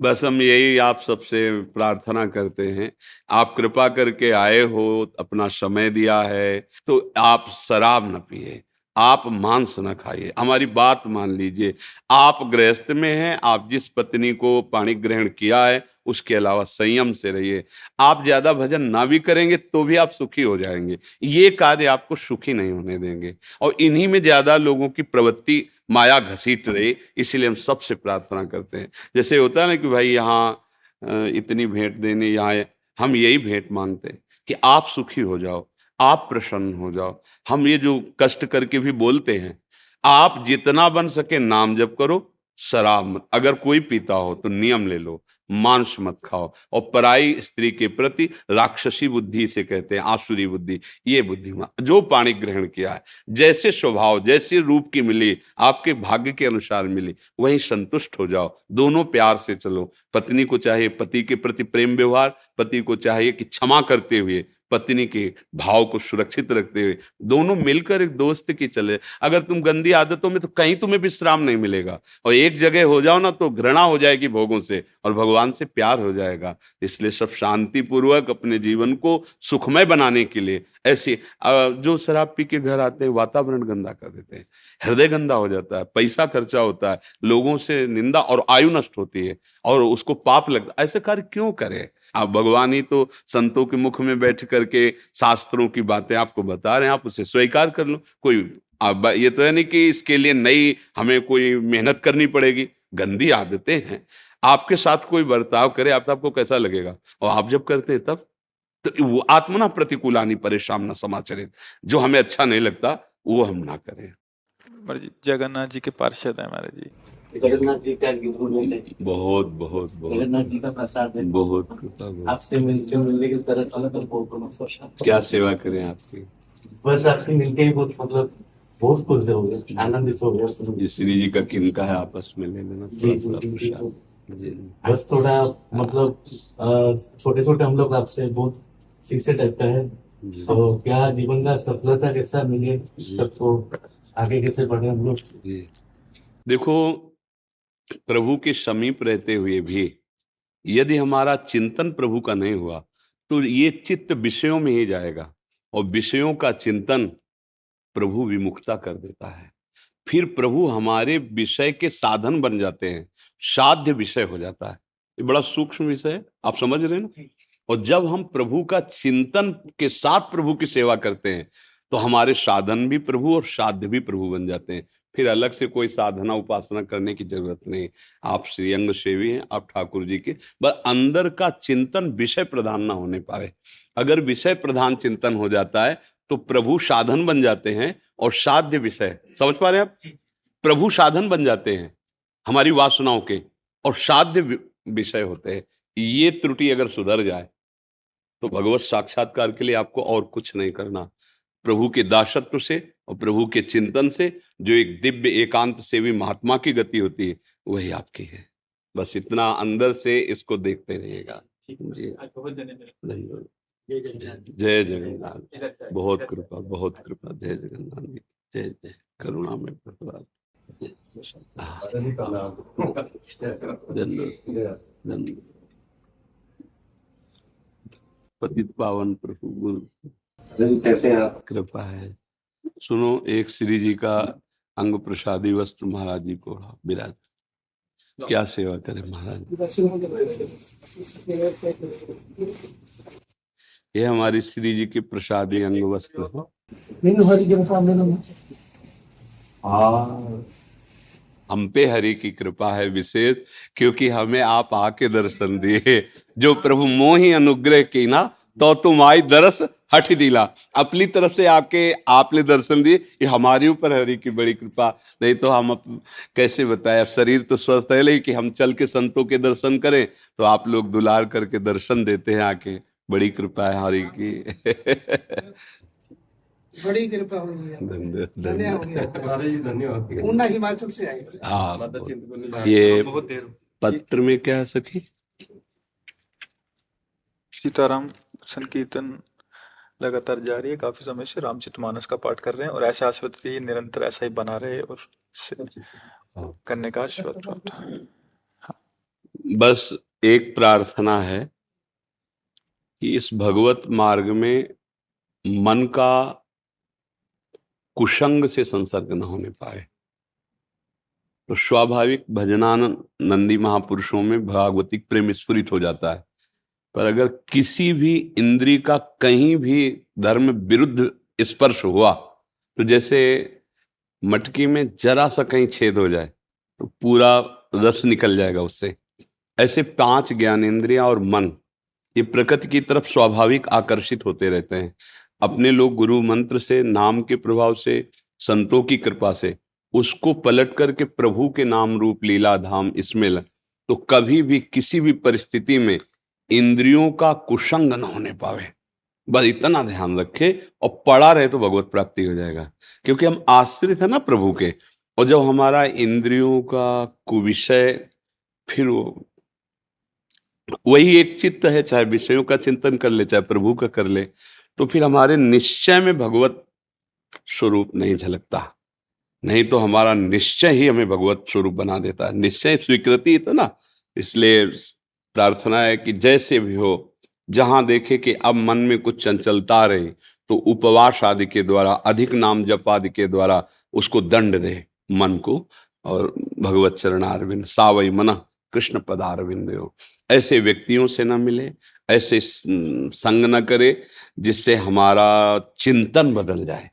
बस हम यही आप सबसे प्रार्थना करते हैं, आप कृपा करके आए हो, अपना समय दिया है, तो आप शराब न पिए, आप मांस न खाइए, हमारी बात मान लीजिए। आप गृहस्थ में हैं, आप जिस पत्नी को पाणी ग्रहण किया है उसके अलावा संयम से रहिए। आप ज्यादा भजन ना भी करेंगे तो भी आप सुखी हो जाएंगे, ये कार्य आपको सुखी नहीं होने देंगे। और इन्हीं में ज्यादा लोगों की प्रवृत्ति माया घसीट रही, इसीलिए हम सबसे प्रार्थना करते हैं। जैसे होता है ना कि भाई यहाँ इतनी भेंट देनी, यहाँ हम यही भेंट मांगते हैं कि आप सुखी हो जाओ, आप प्रसन्न हो जाओ। हम ये जो कष्ट करके भी बोलते हैं, आप जितना बन सके नाम जप करो, शराब मत, अगर कोई पीता हो तो नियम ले लो, मांस मत खाओ। और पराई स्त्री के प्रति राक्षसी बुद्धि से कहते हैं, आसुरी बुद्धि, ये बुद्धिमान जो पाणी ग्रहण किया है, जैसे स्वभाव जैसे रूप की मिली, आपके भाग्य के अनुसार मिली, वहीं संतुष्ट हो जाओ। दोनों प्यार से चलो। पत्नी को चाहिए पति के प्रति प्रेम व्यवहार, पति को चाहिए कि क्षमा करते हुए पत्नी के भाव को सुरक्षित रखते हुए दोनों मिलकर एक दोस्त की चले। अगर तुम गंदी आदतों में, तो कहीं तुम्हें विश्राम नहीं मिलेगा। और एक जगह हो जाओ ना तो घृणा हो जाएगी भोगों से, और भगवान से प्यार हो जाएगा। इसलिए सब शांति पूर्वक अपने जीवन को सुखमय बनाने के लिए ऐसे जो शराब पी के घर आते हैं वातावरण गंदा कर देते हैं, हृदय गंदा हो जाता है, पैसा खर्चा होता है, लोगों से निंदा और आयु नष्ट होती है, और उसको पाप लगता है। ऐसे कार्य क्यों करे? आप भगवान ही तो संतों के मुख में बैठ करके शास्त्रों की बातें आपको बता रहे हैं, आप उसे स्वीकार कर लो। कोई ये तो है नहीं कि इसके लिए नई हमें कोई मेहनत करनी पड़ेगी। गंदी आदतें हैं, आपके साथ कोई बर्ताव करे आप, तो आपको कैसा लगेगा? और आप जब करते हैं तब तो वो आत्मना प्रतिकूलानि परेशान न समाचरित, जो हमें अच्छा नहीं लगता वो हम ना करें। महाराज जी जगन्नाथ जी के पार्षद हैं महाराज जी। जगन्नाथ जी का गीत बोले थे, बहुत बहुत बहुत जगन्नाथ जी का प्रसाद है। बहुत कृपा, बहुत। आपसे मिलने की तरह चला कर बहुत खुश। क्या सेवा करें आपकी? बस आपसे मिलके ही बहुत मतलब बहुत खुश हो गए, आनंदित हो गए। जी श्री जी का किनका है, आपस में ले लेना जी, थोड़ा जी, जी, प्रसाद। जी बस थोड़ा मतलब छोटे छोटे हम लोग आपसे बहुत सीखे टाइप का है, जी तो क्या जीवन का सफलता कैसा मिले सबको, आगे कैसे बढ़े हम लोग। जी। देखो, प्रभु के समीप रहते हुए भी यदि हमारा चिंतन प्रभु का नहीं हुआ तो ये चित्त विषयों में ही जाएगा, और विषयों का चिंतन प्रभु विमुखता कर देता है। फिर प्रभु हमारे विषय के साधन बन जाते हैं, साध्य विषय हो जाता है। ये बड़ा सूक्ष्म विषय है, आप समझ रहे हैं ना। और जब हम प्रभु का चिंतन के साथ प्रभु की सेवा करते हैं तो हमारे साधन भी प्रभु और साध्य भी प्रभु बन जाते हैं। फिर अलग से कोई साधना उपासना करने की जरूरत नहीं। आप श्रीअंग सेवी हैं, आप ठाकुर जी के, बस अंदर का चिंतन विषय प्रधान ना होने पाए। अगर विषय प्रधान चिंतन हो जाता है तो प्रभु साधन बन जाते हैं और साध्य विषय, समझ पा रहे हैं आप, प्रभु साधन बन जाते हैं हमारी वासनाओं के, और साध्य विषय होते हैं। ये त्रुटि अगर सुधर जाए तो भगवत साक्षात्कार के लिए आपको और कुछ नहीं करना। प्रभु के दासत्व से और प्रभु के चिंतन से जो एक दिव्य एकांत सेवी महात्मा की गति होती है वही आपकी है। बस इतना अंदर से इसको देखते रहिएगा जी। धन्यवाद। जय जगन्नाथ। बहुत कृपा, बहुत कृपा। जय जगन्नाथ जी। जय जय करुणा में प्रतिवाद। धन्यवाद। पतित पावन प्रभु गुरु कैसे हैं आप? कृपा है। सुनो, एक श्री जी का अंग प्रसादी वस्त्र महाराज जी को विराज, क्या सेवा करे महाराज। ये हमारी श्री जी के प्रसादी अंग वस्त्र हम पे हरि की कृपा है विशेष, क्योंकि हमें आप आके दर्शन दिए। जो प्रभु मोहि अनुग्रह की ना तो तुम आई दरस हठ दिला। अपनी तरफ से आपने दर्शन दिए, ये हमारे ऊपर हरि की बड़ी कृपा। नहीं तो हम कैसे बताए, शरीर तो स्वस्थ है लेकिन हम चल के संतों के दर्शन करें तो आप लोग दुलार करके दर्शन देते हैं आके। बड़ी कृपा है हरि की। बड़ी कृपा हुई है। धन्यवाद। ऊना हिमाचल से आए। हाँ, ये पत्र में क्या है सखी? सीताराम संकीर्तन लगातार जारी है, काफी समय से रामचरितमानस का पाठ कर रहे हैं और ऐसे आशीर्वाद निरंतर ऐसा ही बना रहे और करने का आशीर्वाद प्राप्त। बस एक प्रार्थना है कि इस भगवत मार्ग में मन का कुसंग से संसर्ग न होने पाए। तो स्वाभाविक भजनानंदी महापुरुषों में भागवतिक प्रेम स्फुरित हो जाता है, पर अगर किसी भी इंद्रिय का कहीं भी धर्म विरुद्ध स्पर्श हुआ तो जैसे मटकी में जरा सा कहीं छेद हो जाए तो पूरा रस निकल जाएगा उससे। ऐसे 5 ज्ञानेंद्रियां और मन ये प्रकृति की तरफ स्वाभाविक आकर्षित होते रहते हैं। अपने लोग गुरु मंत्र से, नाम के प्रभाव से, संतों की कृपा से उसको पलट करके प्रभु के नाम रूप लीला धाम इसमें तो कभी भी किसी भी परिस्थिति में इंद्रियों का कुसंग न होने पावे। बस इतना ध्यान रखे और पड़ा रहे तो भगवत प्राप्ति हो जाएगा, क्योंकि हम आश्रित है ना प्रभु के। और जब हमारा इंद्रियों का कुविषय, फिर वही एक चित्त है, चाहे विषयों का चिंतन कर ले चाहे प्रभु का कर ले, तो फिर हमारे निश्चय में भगवत स्वरूप नहीं झलकता। नहीं तो हमारा निश्चय ही हमें भगवत स्वरूप बना देता है। निश्चय स्वीकृति तो ना, इसलिए प्रार्थना है कि जैसे भी हो, जहां देखे कि अब मन में कुछ चंचलता रही तो उपवास आदि के द्वारा, अधिक नाम जप आदि के द्वारा उसको दंड दे मन को, और भगवत चरणारविंद सावई मन कृष्ण पदारविंद हो। ऐसे व्यक्तियों से न मिले, ऐसे संग न करे जिससे हमारा चिंतन बदल जाए।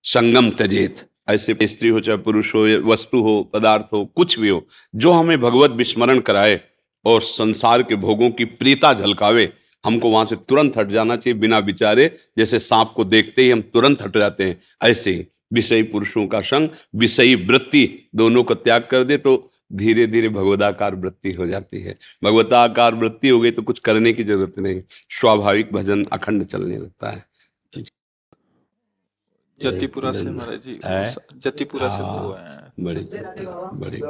संगम त्यजेत। ऐसे स्त्री हो चाहे पुरुष हो, वस्तु हो, पदार्थ हो, कुछ भी हो, जो हमें भगवत विस्मरण कराए और संसार के भोगों की प्रीता झलकावे, हमको वहां से तुरंत हट जाना चाहिए बिना विचारे। जैसे सांप को देखते ही हम तुरंत हट जाते हैं, ऐसे ही विषयी पुरुषों का संग, विषयी वृत्ति दोनों को त्याग कर दे तो धीरे धीरे भगवदाकार वृत्ति हो जाती है। भगवताकार वृत्ति हो गई तो कुछ करने की जरूरत नहीं, स्वाभाविक भजन अखंड चलने लगता है। जतिपुरा से महाराज जी, जतिपुरा से वो हैं। बड़ी बड़ी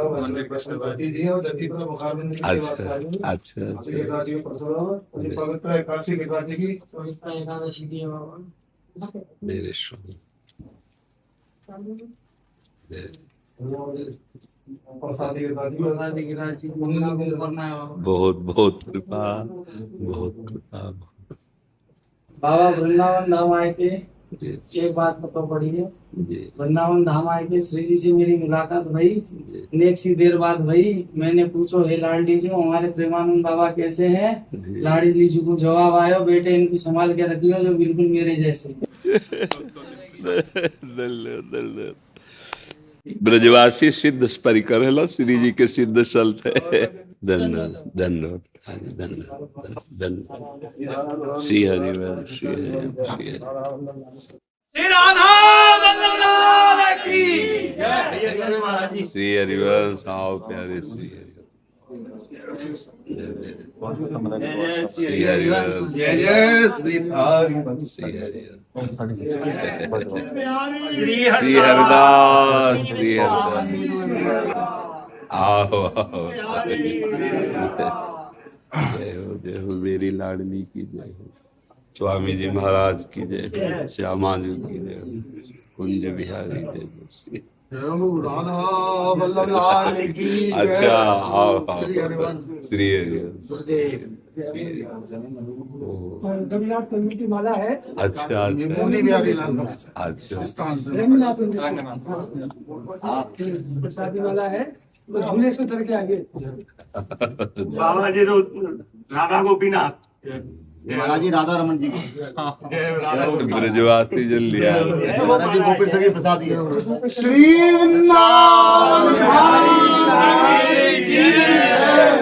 अच्छा अच्छा मेरे बहुत बहुत कृपा, बहुत कृपा। बाबा वृंदावन धाम आए थे, जी एक बात पता पड़ी है। जी वृंदावन धाम आए थे, श्री जी से मेरी मुलाकात भई। नेक सी देर बाद भई, मैंने पूछो हे लाडली जी हमारे प्रेमानंद बाबा कैसे हैं। जी। लाडली जी को जवाब आयो, बेटे इनको संभाल के रखियो जो बिल्कुल मेरे जैसे। धन्यवाद धन्यवाद। ब्रजवासी सिद्ध परिकर है लो श्री जी के सिद्ध सल्प है। धन्यवाद धन्यवाद धन्यवाद धन्यवाद। श्री हरि बोल, श्री हरि बोल, श्री हरि बोल। श्री हरि बोल, साओ प्यारे श्री हरि बोल। श्री हरि बोल, जय जय श्री हरि श्री हरि बोल। श्री हरिदास, श्री हरिदास। आओ आओ। जय हो मेरी लाडली की जय हो। स्वामी जी महाराज की जय हो। श्यामा जी की जय हो। कुंज बिहारी जय हो। राधा वल्लभ लाल की जय। अच्छा आओ आओ। श्री हरिवंश। श्री हरिवंश। श्री हरिवंश। रघुनाथ पंडित की माला है। अच्छा अच्छा मुनि बिहारी लाल अच्छा। स्थान से रघुनाथ प्रसादी माला है, तो झूले से उतर के आगे। बाबा जी राधा गोपीनाथ महाराज जी राधा रमन जी को ब्रजवासी जल लिया। महाराज जी गोपी सभी प्रसाद दिए। श्री वृंदावन बिहारी की जय।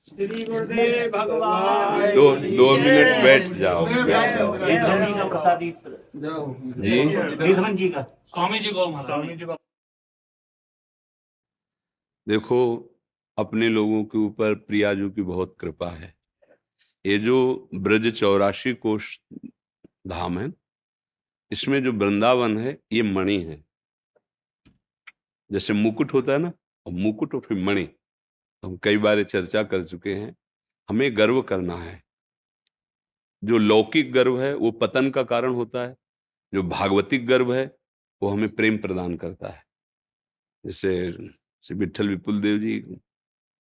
श्री गुरुदेव भगवान। दो मिनट बैठ जाओ, बैठ जाओ। ये धनी का प्रसादी जी निधन जी का। स्वामी जी को स्वामी जी देखो, अपने लोगों के ऊपर प्रियाजू की बहुत कृपा है। ये जो ब्रज 84 कोष धाम है, इसमें जो वृंदावन है ये मणि है। जैसे मुकुट होता है ना, और मुकुट और फिर मणि, हम कई बार चर्चा कर चुके हैं। हमें गर्व करना है। जो लौकिक गर्व है वो पतन का कारण होता है, जो भागवतिक गर्व है वो हमें प्रेम प्रदान करता है। जैसे श्री विठल विपुल देव जी,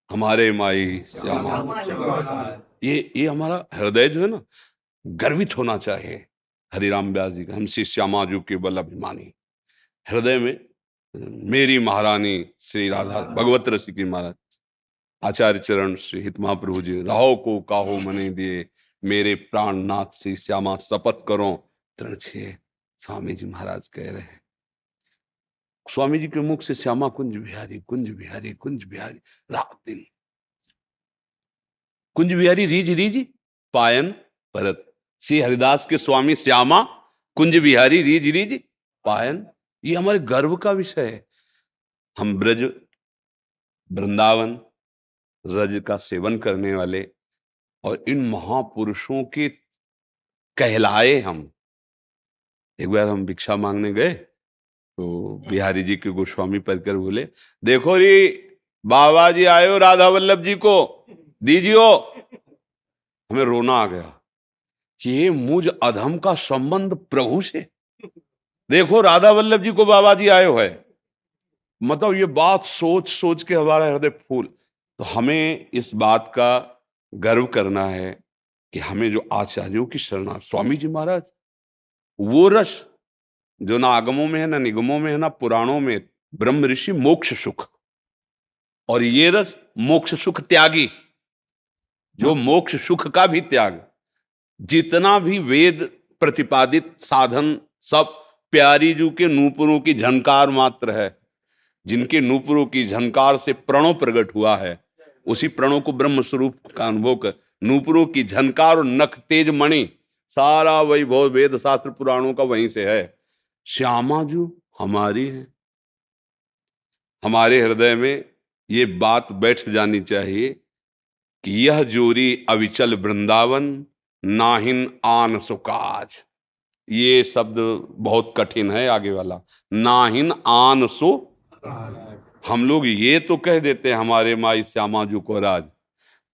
हमारे माई श्यामा, ये हमारा हृदय जो है ना गर्वित होना चाहिए। हरिराम व्यास जी का, हम श्री श्यामा जी के बल अभिमानी। हृदय में मेरी महारानी श्री राधा भगवत रसिकी महाराज, आचार्य चरण श्री हित महाप्रभु जी, राहो को काहो मने दिए, मेरे प्राणनाथ श्री श्यामा शपथ करो तृण छे। स्वामी जी महाराज कह रहे हैं, स्वामी जी के मुख से श्यामा कुंज बिहारी, कुंज बिहारी, कुंज बिहारी, रात दिन कुंज बिहारी, रीज रीज पायन परत। श्री हरिदास के स्वामी श्यामा कुंज बिहारी, रीज रीज पायन। ये हमारे गर्व का विषय है। हम ब्रज वृंदावन रज का सेवन करने वाले और इन महापुरुषों के कहलाए हम। एक बार हम भिक्षा मांगने गए तो बिहारी जी के गोस्वामी परिकर बोले, देखो री बाबा जी आयो राधा वल्लभ जी को दीजियो। हमें रोना आ गया कि ये मुझ अधम का संबंध प्रभु से। देखो राधा वल्लभ जी को बाबा जी आयो है, मतलब ये बात सोच सोच के हमारा हृदय फूल। तो हमें इस बात का गर्व करना है कि हमें जो आचार्यों की शरणा, स्वामी जी महाराज वो रस जो ना आगमों में है, ना निगमों में है, ना पुराणों में, ब्रह्म ऋषि मोक्ष सुख, और ये रस मोक्ष सुख त्यागी, जो मोक्ष सुख का भी त्याग। जितना भी वेद प्रतिपादित साधन सब प्यारी जू के नूपुरों की झनकार मात्र है। जिनके नूपुरों की झनकार से प्रणव प्रकट हुआ है, उसी प्रणव को ब्रह्म स्वरूप का अनुभव कर। नूपुरों की झनकार और नख तेज मणि, सारा वैभव वेद शास्त्र पुराणों का वहीं से है। श्यामा जू हमारी है। हमारे हृदय में ये बात बैठ जानी चाहिए कि यह जोरी अविचल वृंदावन, नाहिन आन सुकाज। ये शब्द बहुत कठिन है आगे वाला, नाहिन आन सो। हम लोग ये तो कह देते हैं हमारे माई श्यामा जू को राज,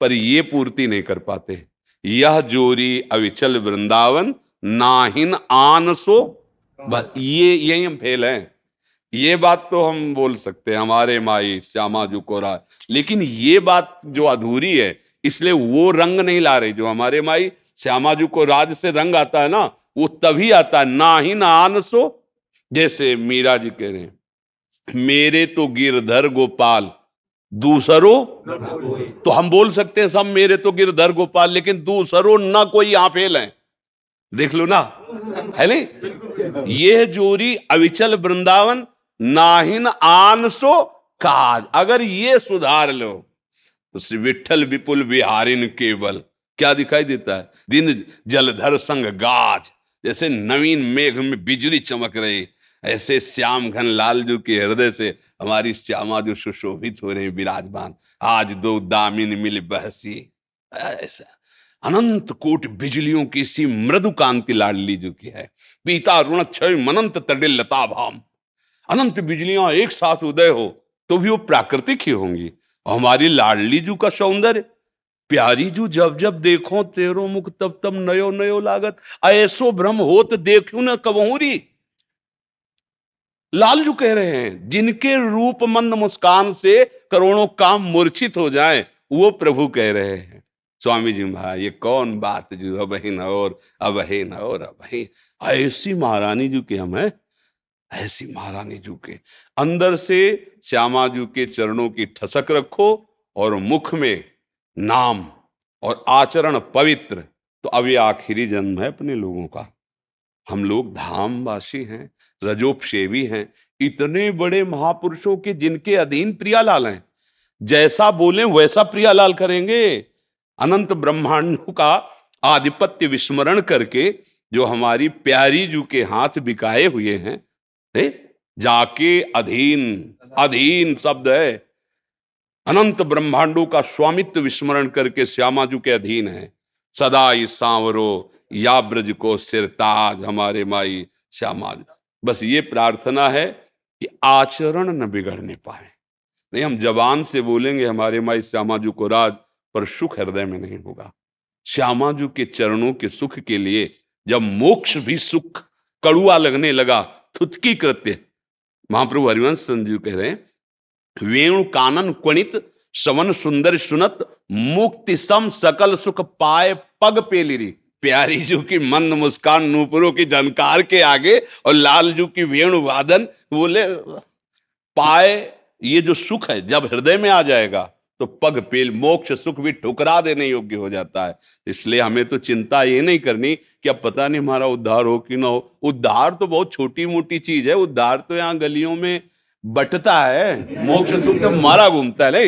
पर ये पूर्ति नहीं कर पाते। यह जोरी अविचल वृंदावन, नाहिन आन सो, बस ये यही हम फेल हैं। ये बात तो हम बोल सकते हैं, हमारे माई श्यामा जू को राज, लेकिन ये बात जो अधूरी है, इसलिए वो रंग नहीं ला रही। जो हमारे माई श्यामा जू को राज से रंग आता है ना, वो तभी आता है ना ही ना आन सो। जैसे मीरा जी कह रहे हैं, मेरे तो गिरधर गोपाल दूसरो, तो हम बोल सकते हैं सब मेरे तो गिरधर गोपाल, लेकिन दूसरो ना कोई यहाँ फेल है, देख लो ना, है नहीं? ये जोरी अविचल वृंदावन नाहिन आन सो काज, अगर ये सुधार लो तो श्री विठल विपुल बिहारिन केवल क्या दिखाई देता है? दिन जलधर संग गाज, जैसे नवीन मेघ में बिजली चमक रही, ऐसे श्याम घन लाल जी के हृदय से हमारी श्यामा जो सुशोभित हो रहे विराजमान। आज दो दामिन मिल बहसी, ऐसा अनंत कोट बिजलियों की सी मृदु कांति लाडली जो की है। पीता ऋण क्षय मनंत तडिल लता भाम, अनंत बिजलियां एक साथ उदय हो तो भी वो प्राकृतिक ही होंगी। और हमारी लाडली जू का सौंदर्य, प्यारी जू जब जब देखो तेरो मुख तब तब नयो नयो लागत, ऐसो भ्रम होत देखू न कबहूरी। लालजू कह रहे हैं, जिनके रूप मंद मुस्कान से करोड़ों काम मूर्छित हो जाए, वो प्रभु कह रहे हैं। स्वामी जी भाई, ये कौन बात जो अब ही न और अब ही न और अब ही, ऐसी महारानी जू के हम है, ऐसी महारानी जू के अंदर से श्यामा जू के चरणों की ठसक रखो और मुख में नाम और आचरण पवित्र। तो अब ये आखिरी जन्म है अपने लोगों का, हम लोग धामवासी हैं, रजोपसेवी हैं, इतने बड़े महापुरुषों के जिनके अधीन प्रियालाल हैं, जैसा बोले वैसा प्रियालाल करेंगे। अनंत ब्रह्मांडों का आधिपत्य विस्मरण करके जो हमारी प्यारी जू के हाथ बिकाए हुए हैं, जाके अधीन, अधीन शब्द है, अनंत ब्रह्मांडों का स्वामित्व विस्मरण करके श्यामा जू के अधीन है। सदा ही सांवरो या ब्रज को सिरताज, हमारे माई श्यामा। बस ये प्रार्थना है कि आचरण न बिगड़ने पाए। नहीं, हम जबान से बोलेंगे हमारे माई श्यामा जू को राज, पर सुख हृदय में नहीं होगा। श्यामा जू के चरणों के सुख के लिए जब मोक्ष भी सुख कड़ुआ लगने लगा, थुतकी कृत्य, महाप्रभु हरिवंश संजू कह रहे हैं, वेणु कानन क्वणित सवन सुंदर सुनत, मुक्ति सम सकल सुख पाए पग पेलिरी। प्यारी जू की मंद मुस्कान नूपुरों की झनकार के आगे और लाल जू की वेणु वादन, बोले पाए, ये जो सुख है जब हृदय में आ जाएगा तो पग पेल, मोक्ष सुख भी ठुकरा देने योग्य हो जाता है। इसलिए हमें तो चिंता ये नहीं करनी कि अब पता नहीं हमारा उद्धार हो कि ना हो। उद्धार तो बहुत छोटी मोटी चीज है, उद्धार तो यहाँ गलियों में बटता है, मोक्ष सुख तो मारा घूमता है। ले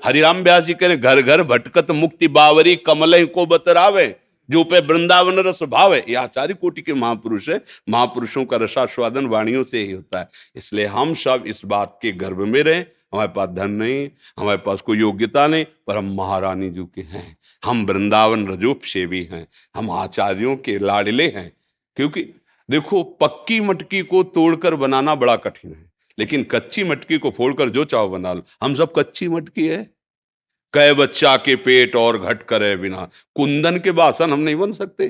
हरिराम व्यास जी कह रहे, घर घर भटकत मुक्ति बावरी, कमल को बतरावे, जो पे वृंदावन रस भाव है। ये आचार्य कोटि के महापुरुष है, महापुरुषों का रसास्वादन वाणियों से ही होता है। इसलिए हम सब इस बात के गर्भ में रहें, हमारे पास धन नहीं, हमारे पास कोई योग्यता नहीं, पर हम महारानी जी के हैं, हम वृंदावन रजोपसेवी हैं, हम आचार्यों के लाडले हैं। क्योंकि देखो, पक्की मटकी को तोड़कर बनाना बड़ा कठिन है, लेकिन कच्ची मटकी को फोड़कर जो चाहो बना लो। हम सब कच्ची मटकी है, कै बच्चा के पेट और घट करे बिना, कुंदन के बासन हम नहीं बन सकते।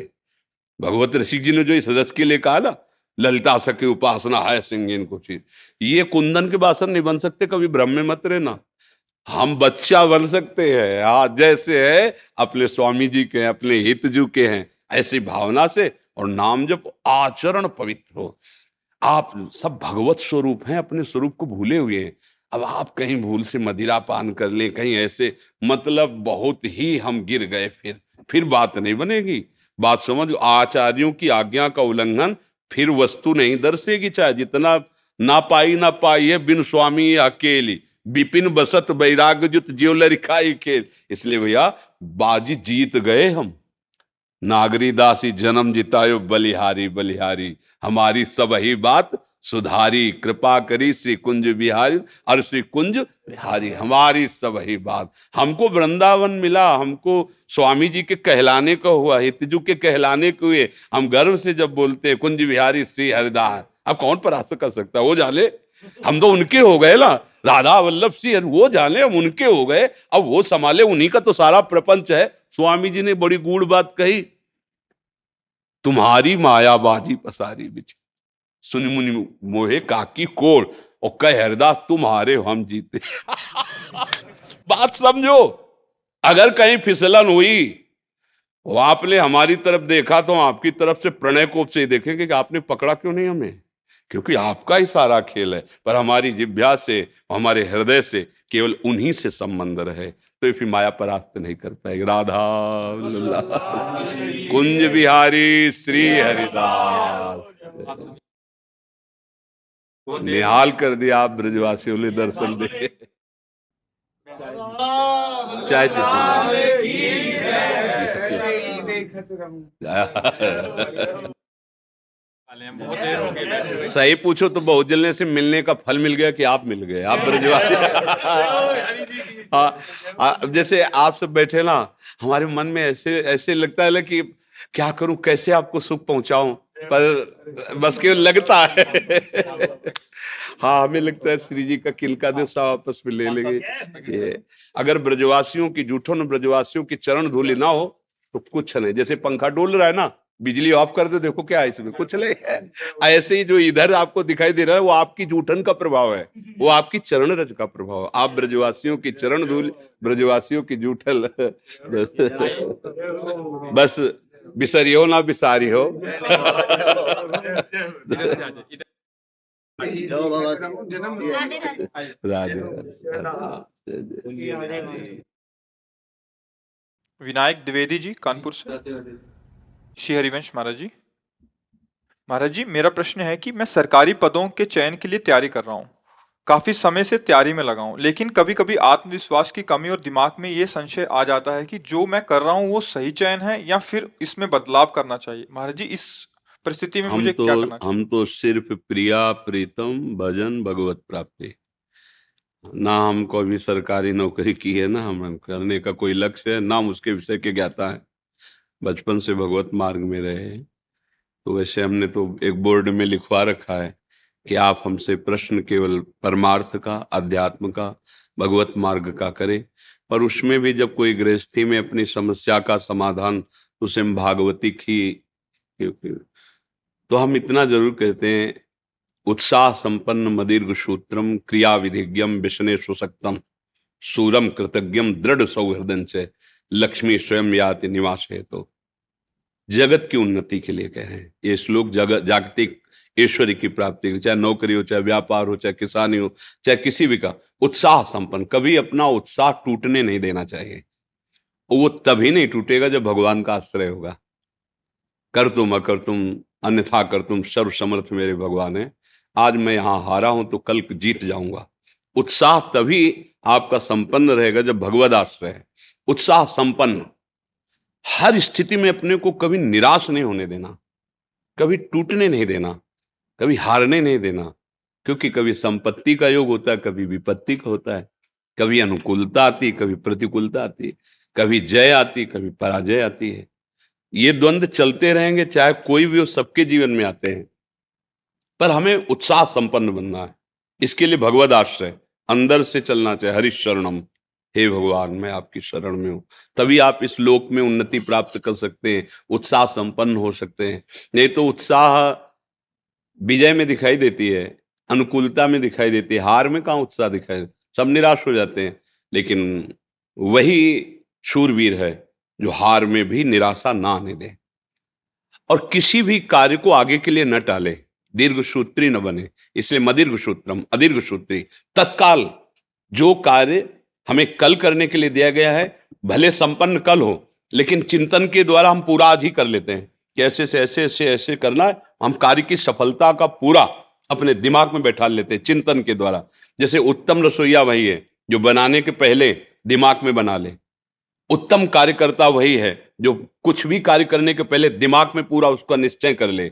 भगवत ऋषि जी ने जो इस रस के लिए कहा ना, ललिता सखी उपासना है सिंगिन को चीज, ये कुंदन के बासन नहीं बन सकते, कभी भ्रम में मत रहना। हम बच्चा बन सकते हैं, आज जैसे है अपने स्वामी जी के, अपने हितजू के हैं, ऐसी भावना से। और नाम जब आचरण पवित्र हो, आप सब भगवत स्वरूप हैं, अपने स्वरूप को भूले हुए हैं। अब आप कहीं भूल से मदिरा पान कर लें, कहीं ऐसे, मतलब बहुत ही हम गिर गए, फिर बात नहीं बनेगी। बात समझ, आचार्यों की आज्ञा का उल्लंघन फिर वस्तु नहीं दर्शेगी, चाहे जितना ना पाई है बिन स्वामी अकेली, विपिन बसत बैराग जुत ज्यो लरिखाई खेल। इसलिए भैया बाजी जीत गए हम, नागरी दासी जन्म जितायो बलिहारी बलिहारी, हमारी सब ही बात सुधारी, कृपा करी श्री कुंज बिहारी, और श्री कुंज बिहारी हमारी सब ही बात। हमको वृंदावन मिला, हमको स्वामी जी के कहलाने का हुआ, हितजू के कहलाने के हुए, हम गर्व से जब बोलते हैं कुंज बिहारी श्री हरिदास, अब कौन परास्त कर सकता है? वो जाने, हम तो उनके हो गए ना, राधा वल्लभ सिंह वो जाने, हम उनके हो गए, अब वो संभाले, उन्हीं का तो सारा प्रपंच है। स्वामी जी ने बड़ी गूढ़ बात कही, तुम्हारी मायाबाजी पसारी बिछ, सुनि मुनि मोहे काकी कोड़, और कह हरदास तुम हारे हो हम जीते। बात समझो, अगर कहीं फिसलन हुई, वो आपने हमारी तरफ देखा तो आपकी तरफ से प्रणय कोप से ही देखेंगे कि आपने पकड़ा क्यों नहीं हमें, क्योंकि आपका ही सारा खेल है। पर हमारी जिह्वा से, हमारे हृदय से केवल उन्हीं से संबंध रहे, तो फिर माया परास्त नहीं कर पाएगी। राधा कुंज बिहारी श्री हरिदास। निहाल कर दिया आप ब्रजवासियों ने दर्शन दे। चाय सही पूछो तो बहुत जल्दी से मिलने का फल मिल गया कि आप मिल गए, आप ब्रजवासी। हाँ, जैसे आप सब बैठे ना, हमारे मन में ऐसे ऐसे लगता है कि क्या करूं, कैसे आपको सुख पहुंचाऊं, पर बस केवल लगता है। हाँ, हमें लगता है श्री जी का किलका दे सब आपस में ले लेंगे। ये अगर ब्रजवासियों की, जूठों ने ब्रजवासियों की चरण धूलि ना हो तो कुछ नहीं। जैसे पंखा डोल रहा है ना, बिजली ऑफ कर दो, देखो क्या है इसमें, कुछ नहीं है। ऐसे ही जो इधर आपको दिखाई दे रहा है वो आपकी जूठन का प्रभाव है, वो आपकी चरण रज का प्रभाव है। आप ब्रजवासियों की चरण धूल, ब्रजवासियों की जूठल, बस बिसरियो ना बिसारी हो। राधे विनायक द्विवेदी जी कानपुर से। श्री हरिवंश महाराज जी, मेरा प्रश्न है कि मैं सरकारी पदों के चयन के लिए तैयारी कर रहा हूँ। काफी समय से तैयारी में लगा हूँ, लेकिन कभी कभी आत्मविश्वास की कमी और दिमाग में ये संशय आ जाता है कि जो मैं कर रहा हूँ वो सही चयन है या फिर इसमें बदलाव करना चाहिए। महाराज जी, इस परिस्थिति में मुझे क्या करना चाहिए? हम तो सिर्फ प्रिया प्रीतम भजन भगवत प्राप्ति, ना हमको अभी सरकारी नौकरी की है, ना हम करने का कोई लक्ष्य है, ना उसके विषय के ज्ञाता है। बचपन से भगवत मार्ग में रहे हैं, तो वैसे हमने तो एक बोर्ड में लिखवा रखा है कि आप हमसे प्रश्न केवल परमार्थ का, अध्यात्म का, भगवत मार्ग का करें। पर उसमें भी जब कोई गृहस्थी में अपनी समस्या का समाधान उसे हम भागवती की, तो हम इतना जरूर कहते हैं, उत्साह संपन्न मदीर्घ सूत्रम क्रिया विधिज्ञम विष्णे सुशक्तम सूरम कृतज्ञम दृढ़ सौहृदन से लक्ष्मी स्वयं याति निवास है। तो जगत की उन्नति के लिए कह रहे हैं ये श्लोक। जगत जागतिक ईश्वरी की प्राप्ति, चाहे नौकरी हो, चाहे व्यापार हो, चाहे किसानी हो, चाहे किसी भी का, उत्साह संपन्न, कभी अपना उत्साह टूटने नहीं देना चाहिए। वो तभी नहीं टूटेगा जब भगवान का आश्रय होगा। कर तुम अकर तुम अन्यथा कर तुम, सर्व समर्थ मेरे भगवान है। आज मैं यहां हारा हूं तो कल जीत जाऊंगा। उत्साह तभी आपका संपन्न रहेगा जब भगवद आश्रय है। उत्साह संपन्न, हर स्थिति में अपने को कभी निराश नहीं होने देना, कभी टूटने नहीं देना, कभी हारने नहीं देना, क्योंकि कभी संपत्ति का योग होता है, कभी विपत्ति का होता है, कभी अनुकूलता आती, कभी प्रतिकूलता आती, कभी जय आती, कभी पराजय आती है। ये द्वंद्व चलते रहेंगे, चाहे कोई भी हो, सबके जीवन में आते हैं। पर हमें उत्साह संपन्न बनना है, इसके लिए भगवद आश्रय अंदर से चलना चाहिए। हरि शरणम, हे भगवान मैं आपकी शरण में हूं, तभी आप इस लोक में उन्नति प्राप्त कर सकते हैं, उत्साह संपन्न हो सकते हैं। नहीं तो उत्साह विजय में दिखाई देती है, अनुकूलता में दिखाई देती है, हार में कहां उत्साह दिखाई, सब निराश हो जाते हैं। लेकिन वही शूरवीर है जो हार में भी निराशा ना आने दे और किसी भी कार्य को आगे के लिए न टाले, दीर्घ सूत्री न बने। इसलिए मदीर्घ सूत्रम अदीर्घ सूत्री, तत्काल जो कार्य हमें कल करने के लिए दिया गया है, भले संपन्न कल हो, लेकिन चिंतन के द्वारा हम पूरा आज ही कर लेते हैं कि ऐसे से ऐसे ऐसे ऐसे करना है। हम कार्य की सफलता का पूरा अपने दिमाग में बैठा लेते हैं चिंतन के द्वारा। जैसे उत्तम रसोईया वही है जो बनाने के पहले दिमाग में बना ले, उत्तम कार्यकर्ता वही है जो कुछ भी कार्य करने के पहले दिमाग में पूरा उसका निश्चय कर ले।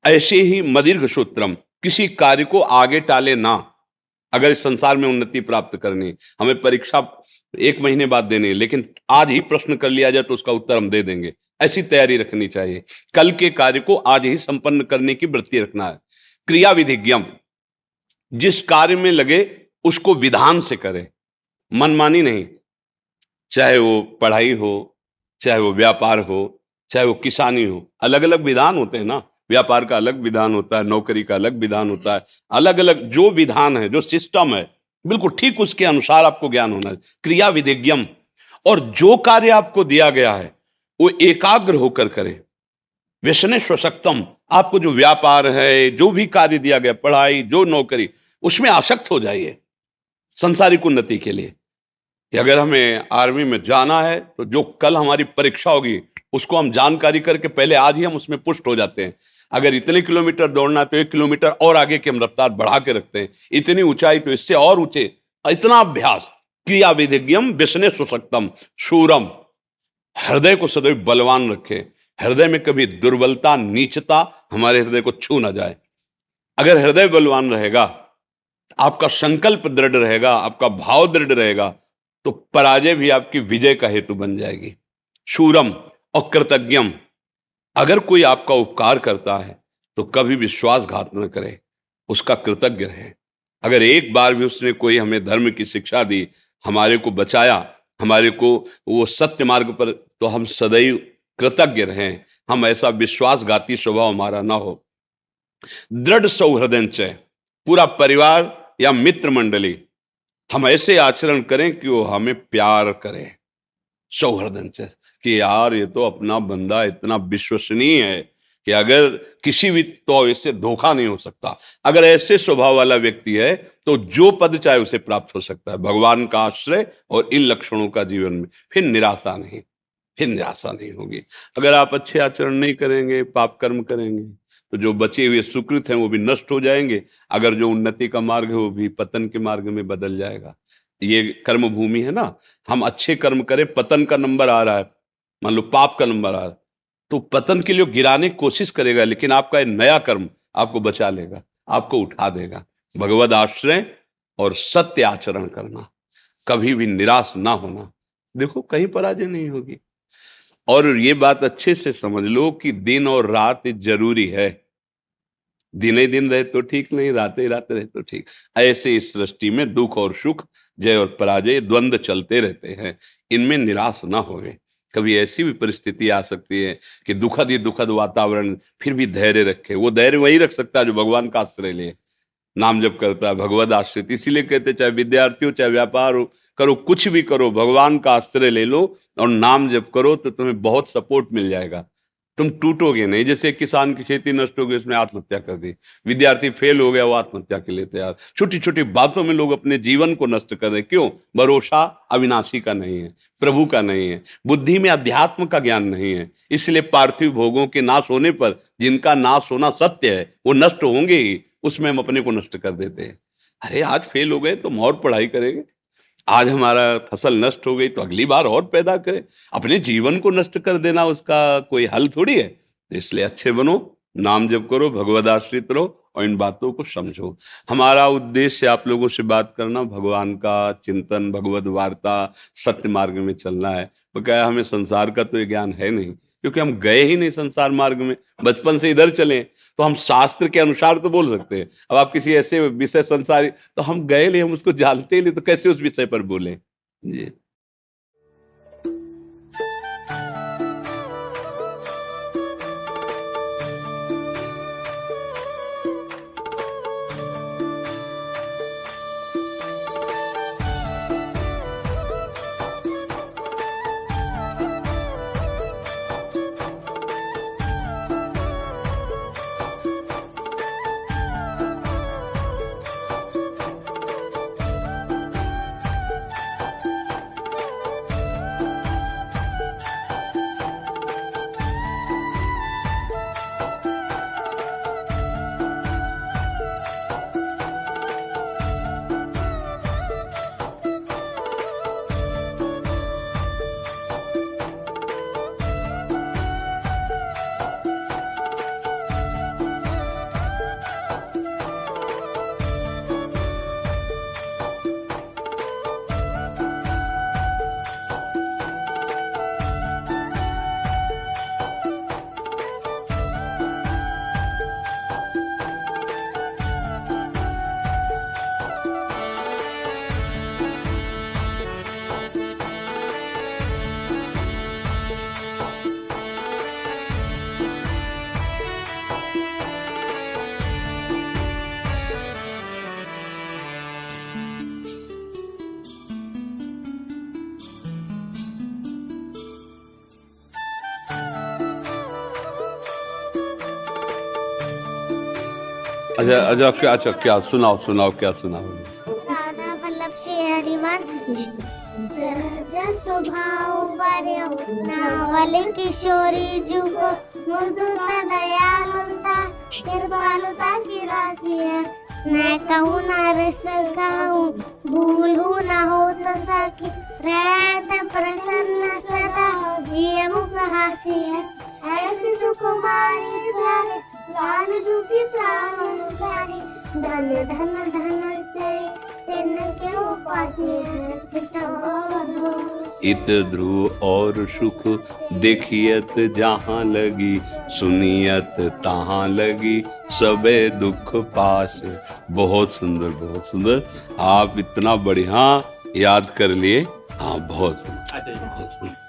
ऐसे ही मदीर्घ सूत्रम, किसी कार्य को आगे टाले ना। अगर इस संसार में उन्नति प्राप्त करनी, हमें परीक्षा 1 महीने बाद देनी है, लेकिन आज ही प्रश्न कर लिया जाए तो उसका उत्तर हम दे देंगे, ऐसी तैयारी रखनी चाहिए। कल के कार्य को आज ही संपन्न करने की वृत्ति रखना है। क्रिया विधिज्ञम, जिस कार्य में लगे उसको विधान से करे, मनमानी नहीं। चाहे वो पढ़ाई हो, चाहे वो व्यापार हो, चाहे वो किसानी हो, अलग अलग विधान होते हैं ना। व्यापार का अलग विधान होता है, नौकरी का अलग विधान होता है, अलग अलग जो विधान है, जो सिस्टम है, बिल्कुल ठीक उसके अनुसार आपको ज्ञान होना है। क्रिया विधिज्ञम, और जो कार्य आपको दिया गया है वो एकाग्र होकर करें। व्यसने स्वशक्तम, आपको जो व्यापार है, जो भी कार्य दिया गया, पढ़ाई, जो नौकरी, उसमें आसक्त हो जाइए संसारिक उन्नति के लिए। कि अगर हमें आर्मी में जाना है तो जो कल हमारी परीक्षा होगी उसको हम जानकारी करके पहले आज ही हम उसमें पुष्ट हो जाते हैं। अगर इतने किलोमीटर दौड़ना है तो 1 किलोमीटर और आगे की हम रफ्तार बढ़ा के रखते हैं, इतनी ऊंचाई तो इससे और ऊंचे, इतना अभ्यास। क्रिया विधिज्ञम व्यसने सुशक्तम शूरम, हृदय को सदैव बलवान रखे, हृदय में कभी दुर्बलता, नीचता हमारे हृदय को छू ना जाए। अगर हृदय बलवान रहेगा, आपका संकल्प दृढ़ रहेगा, आपका भाव दृढ़ रहेगा, तो पराजय भी आपकी विजय का हेतु बन जाएगी। शूरम और कृतज्ञम, अगर कोई आपका उपकार करता है तो कभी विश्वासघात न करे, उसका कृतज्ञ रहे। अगर एक बार भी उसने कोई हमें धर्म की शिक्षा दी, हमारे को बचाया, हमारे को वो सत्य मार्ग पर, तो हम सदैव कृतज्ञ रहें। हम ऐसा विश्वासघाती स्वभाव हमारा ना हो। दृढ़ सौहृदंच, पूरा परिवार या मित्र मंडली, हम ऐसे आचरण करें कि वो हमें प्यार करे। सौहृदंच, कि यार ये तो अपना बंदा इतना विश्वसनीय है कि अगर किसी भी तो इससे धोखा नहीं हो सकता। अगर ऐसे स्वभाव वाला व्यक्ति है तो जो पद चाहे उसे प्राप्त हो सकता है। भगवान का आश्रय और इन लक्षणों का जीवन में, फिर निराशा नहीं होगी। अगर आप अच्छे आचरण नहीं करेंगे, पाप कर्म करेंगे, तो जो बचे हुए सुकृत हैं वो भी नष्ट हो जाएंगे। अगर जो उन्नति का मार्ग है वो भी पतन के मार्ग में बदल जाएगा। ये कर्म भूमि है ना, हम अच्छे कर्म करें, पतन का नंबर आ रहा है, मान लो पाप का नंबर आ रहा है, तो पतन के लिए गिराने की कोशिश करेगा, लेकिन आपका नया कर्म आपको बचा लेगा, आपको उठा देगा। भगवद आश्रय और सत्य आचरण करना, कभी भी निराश ना होना, देखो कहीं पराजय नहीं होगी। और ये बात अच्छे से समझ लो कि दिन और रात जरूरी है। दिन ही दिन रहे तो ठीक नहीं, रात ही रात रहे तो ठीक। ऐसे इस सृष्टि में दुख और सुख, जय और पराजय, द्वंद्व चलते रहते हैं। इनमें निराश ना होवे। कभी ऐसी भी परिस्थिति आ सकती है कि दुखद वातावरण, फिर भी धैर्य रखे। वो धैर्य वही रख सकता है जो भगवान का आश्रय ले, नाम जप करता है, भगवद आश्रित। इसीलिए कहते चाहे विद्यार्थी हो, चाहे व्यापार हो, करो, कुछ भी करो, भगवान का आश्रय ले लो और नाम जप करो, तो तुम्हें बहुत सपोर्ट मिल जाएगा। तुम टूटोगे नहीं। जैसे किसान की खेती नष्ट हो गई, उसने आत्महत्या कर दी, विद्यार्थी फेल हो गया, वो आत्महत्या के लिए तैयार। छोटी छोटी बातों में लोग अपने जीवन को नष्ट कर रहे। क्यों? भरोसा अविनाशी का नहीं है, प्रभु का नहीं है, बुद्धि में अध्यात्म का ज्ञान नहीं है। इसलिए पार्थिव भोगों के नाश होने पर, जिनका नाश होना सत्य है, वो नष्ट होंगे ही, उसमें हम अपने को नष्ट कर देते हैं। अरे आज फेल हो गए तो हम और पढ़ाई करेंगे, आज हमारा फसल नष्ट हो गई तो अगली बार और पैदा करें। अपने जीवन को नष्ट कर देना उसका कोई हल थोड़ी है। तो इसलिए अच्छे बनो, नाम जप करो, भगवद आश्रित रहो और इन बातों को समझो। हमारा उद्देश्य आप लोगों से बात करना, भगवान का चिंतन, भगवद वार्ता, सत्य मार्ग में चलना है। वो क्या, हमें संसार का तो ये ज्ञान है नहीं, क्योंकि हम गए ही नहीं संसार मार्ग में। बचपन से इधर चले तो हम शास्त्र के अनुसार तो बोल सकते हैं। अब आप किसी ऐसे विषय संसारी, तो हम गए नहीं, हम उसको जानते ही नहीं, तो कैसे उस विषय पर बोले जी। अच्छा क्या सुनाओ क्या सुनाओ? दादा वल्लभ श्रीहरिवान सहज स्वभाव बर्यो नावल किशोरी जुको मृदु न दयालुता कृपालुता की राशि है। मैं कहूँ न रस गाऊं भूलू न हो तो सकी रहत प्रसन्न सदा ये मुख हासी है। ऐसी सुकुमारी प्यारे लालजू की प्राण प्यारी धन धन धन से तिनके उपासी है। इत ध्रुव और सुख देखियत जहाँ लगी सुनियत तहाँ लगी सबे दुख पास। बहुत सुंदर आप इतना बढ़िया याद कर लिए। हाँ बहुत सुंदर।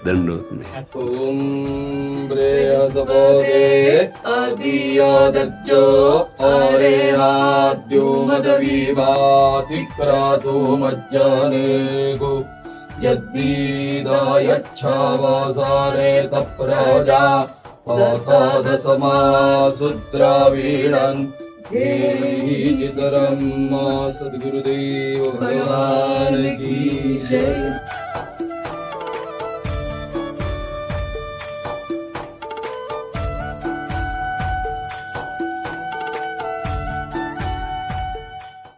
दंडोत में। ओम बृहस्पते अधियोदज्जो अरेहाद्यो मदविवातिक्रातो मज्जनेगो जद्दीदायच्छावासारे तप्रजा पातादसमा सुद्रावीणन् हे सरम सद्गुरुदेव भगवान की जय।